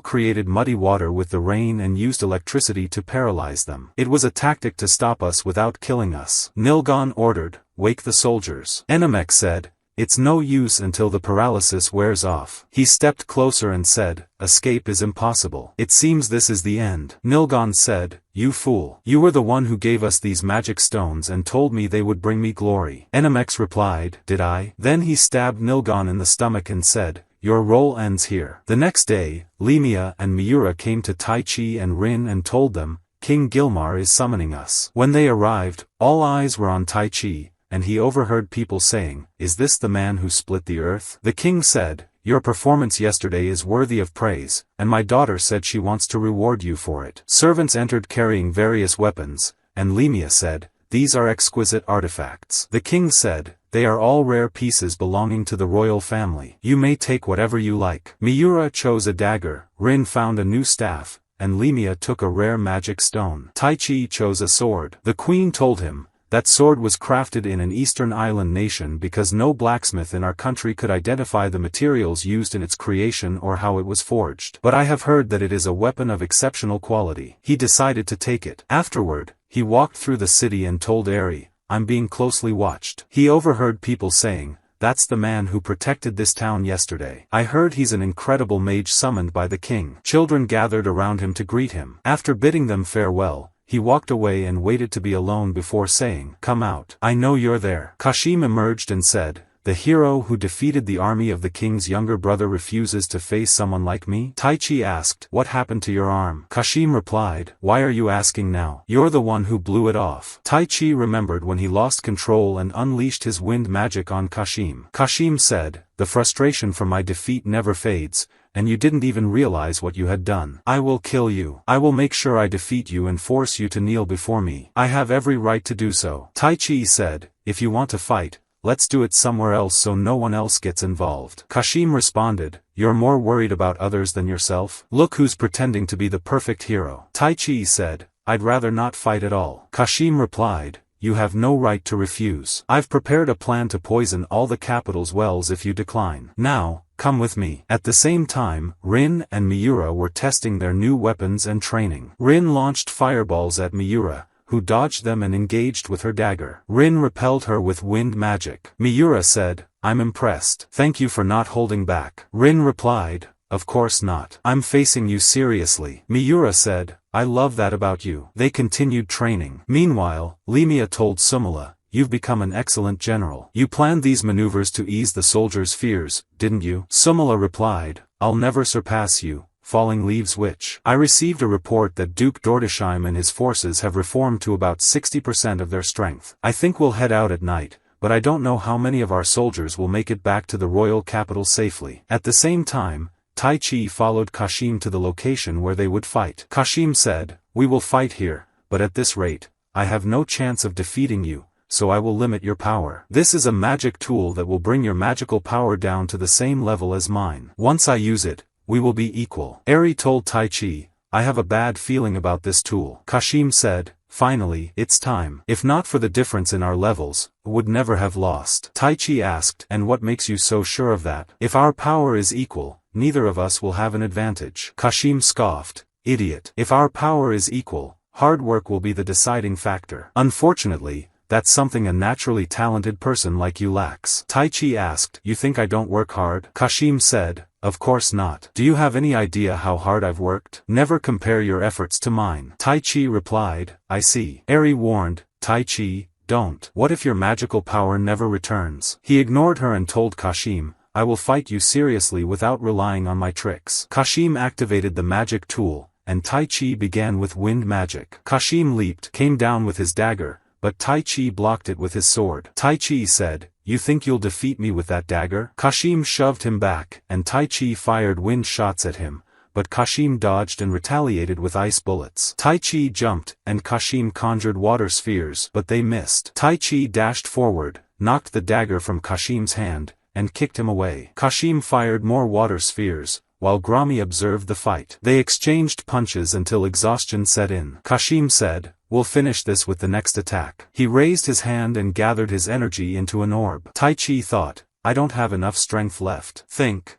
Speaker 1: created muddy water with the rain and used electricity to paralyze them. It was a tactic to stop us without killing us. Nilgon ordered, wake the soldiers. Enimex said, it's no use until the paralysis wears off. He stepped closer and said, escape is impossible. It seems this is the end. Nilgon said, you fool. You were the one who gave us these magic stones and told me they would bring me glory. Enimex replied, did I? Then he stabbed Nilgon in the stomach and said, your role ends here. The next day, Limia and Miura came to Taichi and Rin and told them, King Gilmar is summoning us. When they arrived, all eyes were on Taichi, and he overheard people saying, is this the man who split the earth? The king said, your performance yesterday is worthy of praise, and my daughter said she wants to reward you for it. Servants entered carrying various weapons, and Limia said, these are exquisite artifacts. The king said, They are all rare pieces belonging to the royal family. You may take whatever you like. Miura chose a dagger, Rin found a new staff, and Limia took a rare magic stone. Taichi chose a sword. The queen told him, that sword was crafted in an eastern island nation because no blacksmith in our country could identify the materials used in its creation or how it was forged. But I have heard that it is a weapon of exceptional quality. He decided to take it. Afterward, he walked through the city and told Eri, I'm being closely watched. He overheard people saying, that's the man who protected this town yesterday. I heard he's an incredible mage summoned by the king. Children gathered around him to greet him. After bidding them farewell, he walked away and waited to be alone before saying, come out. I know you're there. Kashim emerged and said, the hero who defeated the army of the king's younger brother refuses to face someone like me? Taichi asked, what happened to your arm? Kashim replied, why are you asking now? You're the one who blew it off. Taichi remembered when he lost control and unleashed his wind magic on Kashim. Kashim said, the frustration from my defeat never fades, and you didn't even realize what you had done. I will kill you. I will make sure I defeat you and force you to kneel before me. I have every right to do so. Taichi said, if you want to fight, let's do it somewhere else so no one else gets involved. Kashim responded, you're more worried about others than yourself? Look who's pretending to be the perfect hero. Taichi said, I'd rather not fight at all. Kashim replied, you have no right to refuse. I've prepared a plan to poison all the capital's wells if you decline. Now, come with me. At the same time, Rin and Miura were testing their new weapons and training. Rin launched fireballs at Miura, who dodged them and engaged with her dagger. Rin repelled her with wind magic. Miura said, I'm impressed. Thank you for not holding back. Rin replied, of course not. I'm facing you seriously. Miura said, I love that about you. They continued training. Meanwhile, Limia told Sumala, you've become an excellent general. You planned these maneuvers to ease the soldiers' fears, didn't you? Sumala replied, I'll never surpass you, Falling Leaves Witch. I received a report that Duke Dordesheim and his forces have reformed to about 60% of their strength. I think we'll head out at night, but I don't know how many of our soldiers will make it back to the royal capital safely. At the same time, Taichi followed Kashim to the location where they would fight. Kashim said, we will fight here, but at this rate, I have no chance of defeating you, so I will limit your power. This is a magic tool that will bring your magical power down to the same level as mine. Once I use it, we will be equal. Eri told Taichi, I have a bad feeling about this tool. Kashim said, finally, it's time. If not for the difference in our levels, we would never have lost. Taichi asked, and what makes you so sure of that? If our power is equal, neither of us will have an advantage. Kashim scoffed, idiot. If our power is equal, hard work will be the deciding factor. Unfortunately, that's something a naturally talented person like you lacks. Taichi asked, you think I don't work hard? Kashim said, of course not. Do you have any idea how hard I've worked? Never compare your efforts to mine. Taichi replied, I see. Eri warned, Taichi, don't. What if your magical power never returns? He ignored her and told Kashim, I will fight you seriously without relying on my tricks. Kashim activated the magic tool, and Taichi began with wind magic. Kashim leaped, came down with his dagger, but Taichi blocked it with his sword. Taichi said, you think you'll defeat me with that dagger? Kashim shoved him back, and Taichi fired wind shots at him, but Kashim dodged and retaliated with ice bullets. Taichi jumped, and Kashim conjured water spheres, but they missed. Taichi dashed forward, knocked the dagger from Kashim's hand, and kicked him away. Kashim fired more water spheres, while Grami observed the fight. They exchanged punches until exhaustion set in. Kashim said, we'll finish this with the next attack. He raised his hand and gathered his energy into an orb. Taichi thought, I don't have enough strength left.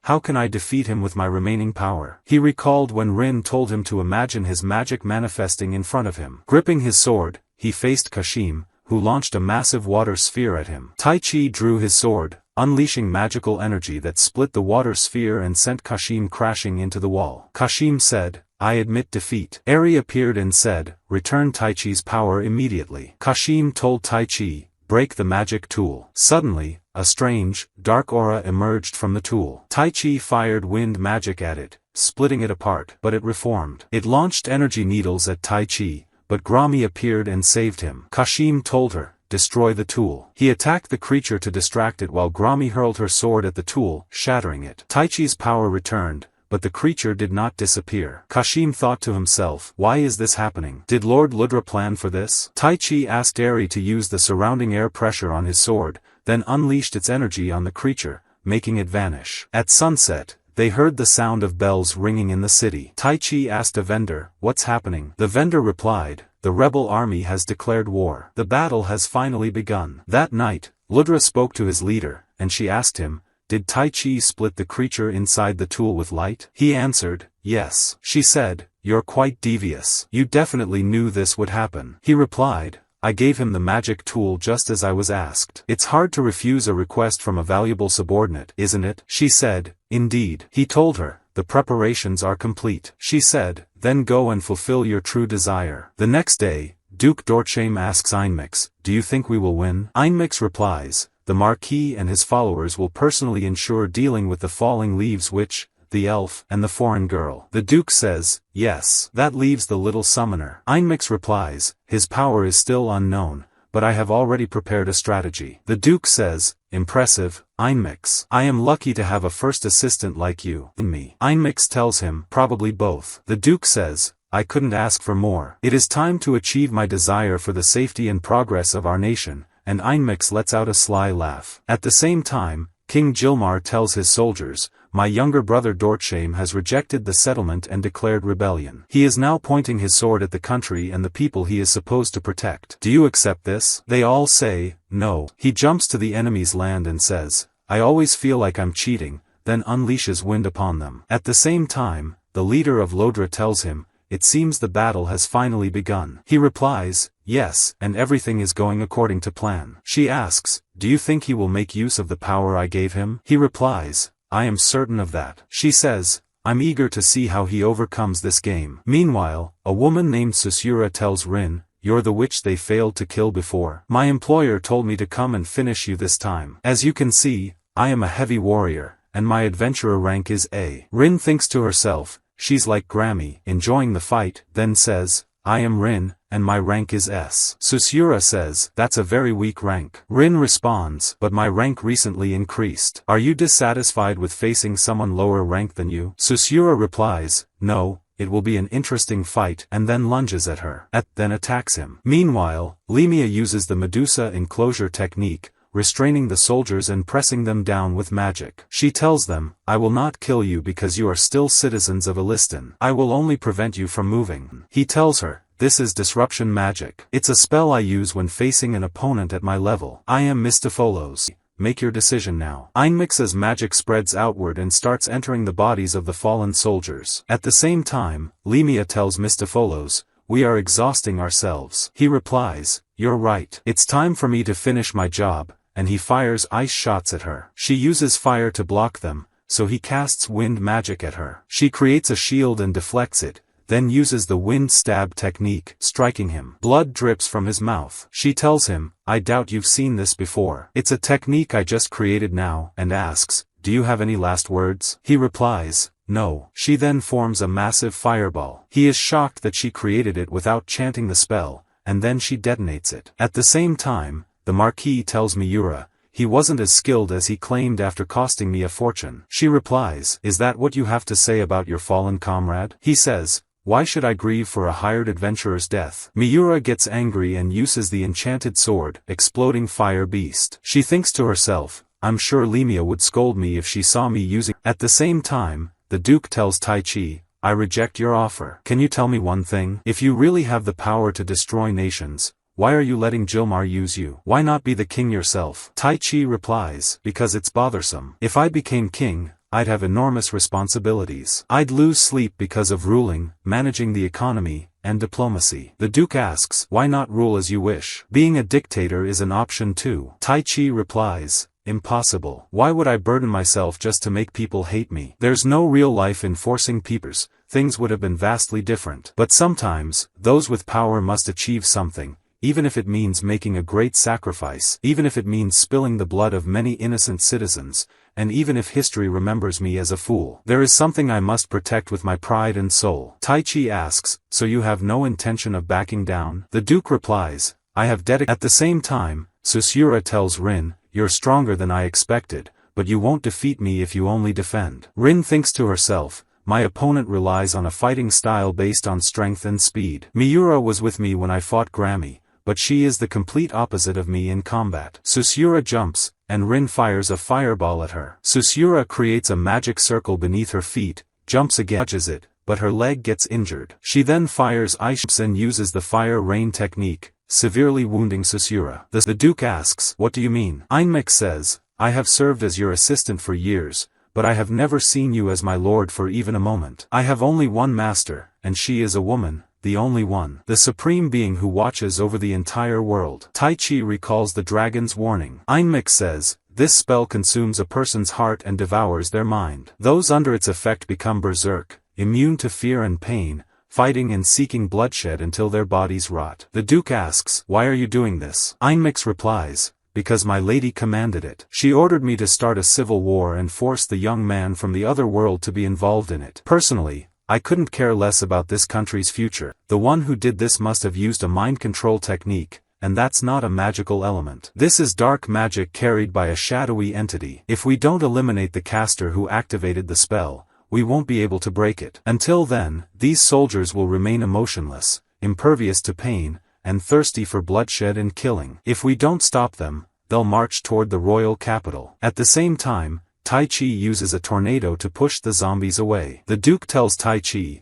Speaker 1: How can I defeat him with my remaining power? He recalled when Rin told him to imagine his magic manifesting in front of him. Gripping his sword, he faced Kashim, who launched a massive water sphere at him. Taichi drew his sword, unleashing magical energy that split the water sphere and sent Kashim crashing into the wall. Kashim said, I admit defeat. Eri appeared and said, return Taichi's power immediately. Kashim told Taichi, break the magic tool. Suddenly, a strange, dark aura emerged from the tool. Taichi fired wind magic at it, splitting it apart, but it reformed. It launched energy needles at Taichi, but Grami appeared and saved him. Kashim told her, destroy the tool. He attacked the creature to distract it while Grami hurled her sword at the tool, shattering it. Taichi's power returned, but the creature did not disappear. Kashim thought to himself, why is this happening? Did Lord Ludra plan for this? Taichi asked Eri to use the surrounding air pressure on his sword, then unleashed its energy on the creature, making it vanish. At sunset, they heard the sound of bells ringing in the city. Taichi asked a vendor, "What's happening?" The vendor replied, "The rebel army has declared war. The battle has finally begun." That night, Ludra spoke to his leader, and she asked him, "Did Taichi split the creature inside the tool with light?" He answered, "Yes." She said, "You're quite devious. You definitely knew this would happen." He replied, "I gave him the magic tool just as I was asked." "It's hard to refuse a request from a valuable subordinate, isn't it?" She said, "Indeed." He told her, "The preparations are complete." She said, "Then go and fulfill your true desire." The next day, Duke Dortsham asks Einmix, "Do you think we will win?" Einmix replies, "The Marquis and his followers will personally ensure dealing with the falling leaves witch, the elf, and the foreign girl." The Duke says, "Yes." That leaves the little summoner. Einmix replies, "His power is still unknown, but I have already prepared a strategy." The Duke says, "Impressive, Einmix. I am lucky to have a first assistant like you." Einmix tells him, "Probably both." The Duke says, "I couldn't ask for more. It is time to achieve my desire for the safety and progress of our nation," and Einmix lets out a sly laugh. At the same time, King Gilmar tells his soldiers, "My younger brother Dortsham has rejected the settlement and declared rebellion. He is now pointing his sword at the country and the people he is supposed to protect. Do you accept this?" They all say, "No." He jumps to the enemy's land and says, "I always feel like I'm cheating," then unleashes wind upon them. At the same time, the leader of Lodra tells him, "It seems the battle has finally begun." He replies, "Yes, and everything is going according to plan." She asks, "Do you think he will make use of the power I gave him?" He replies, "I am certain of that." She says, "I'm eager to see how he overcomes this game." Meanwhile, a woman named Susura tells Rin, "You're the witch they failed to kill before. My employer told me to come and finish you this time. As you can see, I am a heavy warrior, and my adventurer rank is A." Rin thinks to herself, she's like Grammy, enjoying the fight, then says, "I am Rin, and my rank is S." Susura says, "That's a very weak rank." Rin responds, "But my rank recently increased. Are you dissatisfied with facing someone lower rank than you?" Susura replies, "No, it will be an interesting fight," and then lunges at her. Then attacks him. Meanwhile, Limia uses the Medusa enclosure technique, restraining the soldiers and pressing them down with magic. She tells them, "I will not kill you because you are still citizens of Elistan. I will only prevent you from moving." He tells her, "This is disruption magic. It's a spell I use when facing an opponent at my level. I am Mistopholos. Make your decision now." Einmix's magic spreads outward and starts entering the bodies of the fallen soldiers. At the same time, Limia tells Mistopholos, "We are exhausting ourselves." He replies, "You're right. It's time for me to finish my job," and he fires ice shots at her. She uses fire to block them, so he casts wind magic at her. She creates a shield and deflects it, then uses the wind stab technique, striking him. Blood drips from his mouth. She tells him, "I doubt you've seen this before. It's a technique I just created now," and asks, "Do you have any last words?" He replies, "No." She then forms a massive fireball. He is shocked that she created it without chanting the spell, and then she detonates it. At the same time, the Marquis tells Miura, "He wasn't as skilled as he claimed after costing me a fortune." She replies, "Is that what you have to say about your fallen comrade?" He says, "Why should I grieve for a hired adventurer's death?" Miura gets angry and uses the enchanted sword, exploding fire beast. She thinks to herself, "I'm sure Limia would scold me if she saw me using." At the same time, the Duke tells Taichi, "I reject your offer. Can you tell me one thing? If you really have the power to destroy nations, why are you letting Gilmar use you? Why not be the king yourself?" Taichi replies, "Because it's bothersome. If I became king, I'd have enormous responsibilities. I'd lose sleep because of ruling, managing the economy, and diplomacy." The Duke asks, "Why not rule as you wish? Being a dictator is an option too." Taichi replies, "Impossible. Why would I burden myself just to make people hate me? There's no real life in forcing peoples. Things would have been vastly different. But sometimes, those with power must achieve something, even if it means making a great sacrifice, even if it means spilling the blood of many innocent citizens, and even if history remembers me as a fool. There is something I must protect with my pride and soul." Taichi asks, "So you have no intention of backing down?" The Duke replies, "I have dedicated." At the same time, Susura tells Rin, "You're stronger than I expected, but you won't defeat me if you only defend." Rin thinks to herself, "My opponent relies on a fighting style based on strength and speed. Miura was with me when I fought Grammy, but she is the complete opposite of me in combat." Susura jumps, and Rin fires a fireball at her. Susura creates a magic circle beneath her feet, jumps again, touches it, but her leg gets injured. She then fires ice and uses the fire rain technique, severely wounding Susura. The Duke asks, "What do you mean?" Aniclimax says, "I have served as your assistant for years, but I have never seen you as my lord for even a moment. I have only one master, and she is a woman, the only one. The supreme being who watches over the entire world." Taichi recalls the dragon's warning. Aniclimax says, "This spell consumes a person's heart and devours their mind. Those under its effect become berserk, immune to fear and pain, fighting and seeking bloodshed until their bodies rot." The Duke asks, "Why are you doing this?" Aniclimax replies, "Because my lady commanded it. She ordered me to start a civil war and force the young man from the other world to be involved in it. Personally, I couldn't care less about this country's future. The one who did this must have used a mind control technique, and that's not a magical element. This is dark magic carried by a shadowy entity. If we don't eliminate the caster who activated the spell, we won't be able to break it. Until then, these soldiers will remain emotionless, impervious to pain, and thirsty for bloodshed and killing. If we don't stop them, they'll march toward the royal capital." At the same time, Taichi uses a tornado to push the zombies away. The Duke tells Taichi,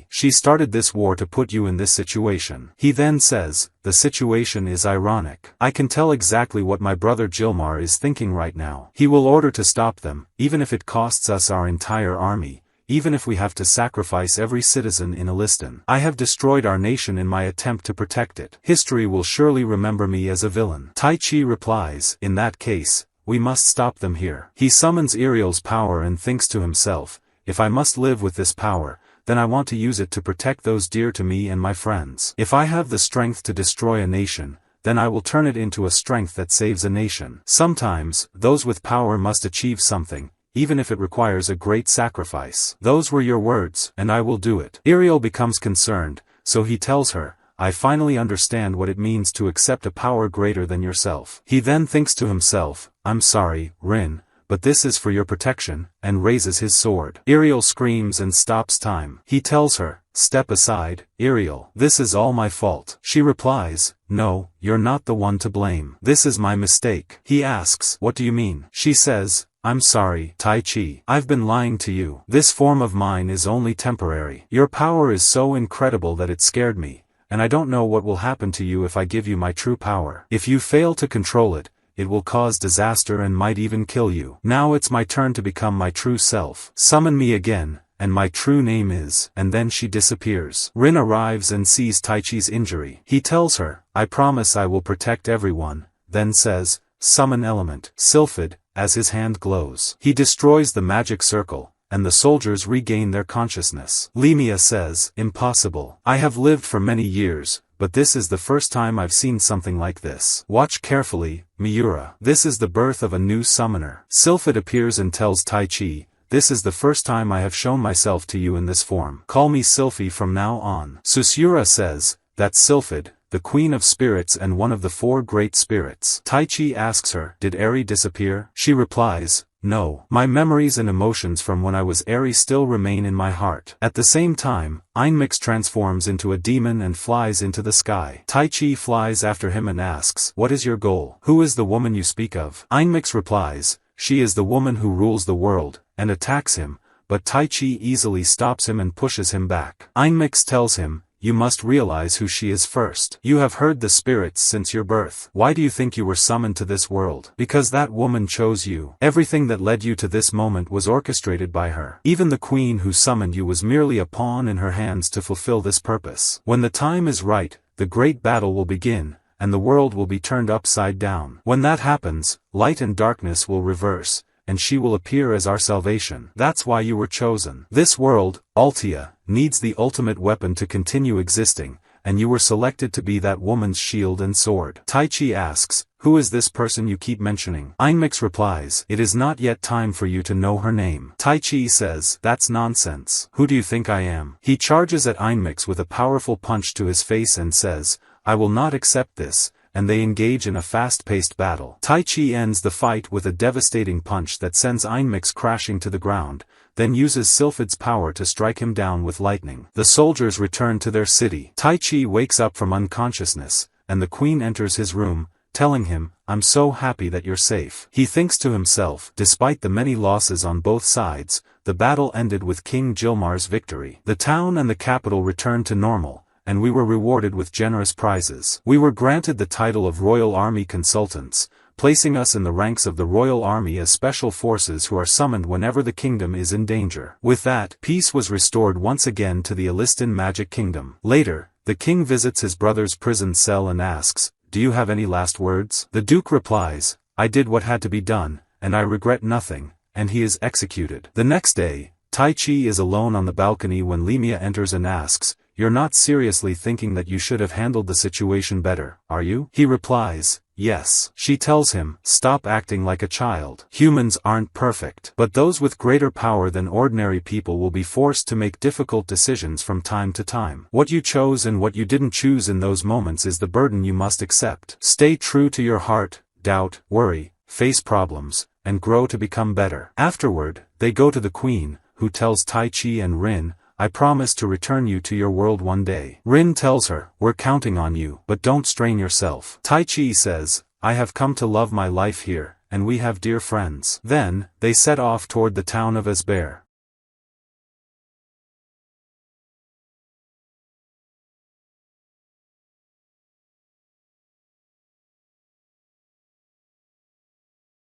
Speaker 1: "She started this war to put you in this situation." He then says, "The situation is ironic. I can tell exactly what my brother Gilmar is thinking right now. He will order to stop them, even if it costs us our entire army, even if we have to sacrifice every citizen in Alistan. I have destroyed our nation in my attempt to protect it. History will surely remember me as a villain." Taichi replies, "In that case, we must stop them here." He summons Iriel's power and thinks to himself, "If I must live with this power, then I want to use it to protect those dear to me and my friends. If I have the strength to destroy a nation, then I will turn it into a strength that saves a nation. Sometimes, those with power must achieve something, even if it requires a great sacrifice. Those were your words, and I will do it." Iriel becomes concerned, so he tells her, "I finally understand what it means to accept a power greater than yourself." He then thinks to himself, "I'm sorry, Rin, but this is for your protection," and raises his sword. Iriel screams and stops time. He tells her, "Step aside, Iriel. This is all my fault." She replies, "No, you're not the one to blame. This is my mistake." He asks, "What do you mean?" She says, "I'm sorry, Taichi. I've been lying to you. This form of mine is only temporary. Your power is so incredible that it scared me, and I don't know what will happen to you if I give you my true power. If you fail to control it, it will cause disaster and might even kill you. Now it's my turn to become my true self. Summon me again, and my true name is..." And then she disappears. Rin arrives and sees Taichi's injury. He tells her, "I promise I will protect everyone," then says, "Summon element." Sylphid, as his hand glows. He destroys the magic circle, and the soldiers regain their consciousness. Limia says, "Impossible. I have lived for many years, but this is the first time I've seen something like this. Watch carefully, Miura. This is the birth of a new summoner." Sylphid appears and tells Taichi, "This is the first time I have shown myself to you in this form. Call me Sylphie from now on." Susura says, "That's Sylphid, the queen of spirits and one of the 4 great spirits." Taichi asks her, "Did Eri disappear?" She replies, "No. My memories and emotions from when I was Eri still remain in my heart." At the same time, Aniclimax transforms into a demon and flies into the sky. Taichi flies after him and asks, "What is your goal? Who is the woman you speak of?" Aniclimax replies, "She is the woman who rules the world," and attacks him, but Taichi easily stops him and pushes him back. Aniclimax tells him, "You must realize who she is first. You have heard the spirits since your birth. Why do you think you were summoned to this world? Because that woman chose you. Everything that led you to this moment was orchestrated by her. Even the queen who summoned you was merely a pawn in her hands to fulfill this purpose. When the time is right, the great battle will begin, and the world will be turned upside down. When that happens, light and darkness will reverse, and she will appear as our salvation. That's why you were chosen. This world, Altia, needs the ultimate weapon to continue existing, and you were selected to be that woman's shield and sword." Taichi asks, "Who is this person you keep mentioning?" Aniclimax replies, "It is not yet time for you to know her name." Taichi says, "That's nonsense. Who do you think I am?" He charges at Aniclimax with a powerful punch to his face and says, "I will not accept this," and they engage in a fast-paced battle. Taichi ends the fight with a devastating punch that sends Aniclimax crashing to the ground, then uses Sylphid's power to strike him down with lightning. The soldiers return to their city. Taichi wakes up from unconsciousness, and the queen enters his room, telling him, I'm so happy that you're safe. He thinks to himself, despite the many losses on both sides, the battle ended with King Jilmar's victory. The town and the capital returned to normal, and we were rewarded with generous prizes. We were granted the title of Royal Army Consultants, placing us in the ranks of the Royal Army as special forces who are summoned whenever the kingdom is in danger. With that, peace was restored once again to the Alistan Magic Kingdom. Later, the king visits his brother's prison cell and asks, "Do you have any last words?" The Duke replies, "I did what had to be done, and I regret nothing," and he is executed. The next day, Tai Chi is alone on the balcony when Limia enters and asks, "You're not seriously thinking that you should have handled the situation better, are you?" He replies, "Yes." She tells him, "Stop acting like a child. Humans aren't perfect. But those with greater power than ordinary people will be forced to make difficult decisions from time to time. What you chose and what you didn't choose in those moments is the burden you must accept. Stay true to your heart, doubt, worry, face problems, and grow to become better." Afterward, they go to the queen, who tells Tai Chi and Rin, "I promise to return you to your world one day." Rin tells her, "We're counting on you, but don't strain yourself." Tai Chi says, "I have come to love my life here, and we have dear friends." Then, they set off toward the town of Asbear.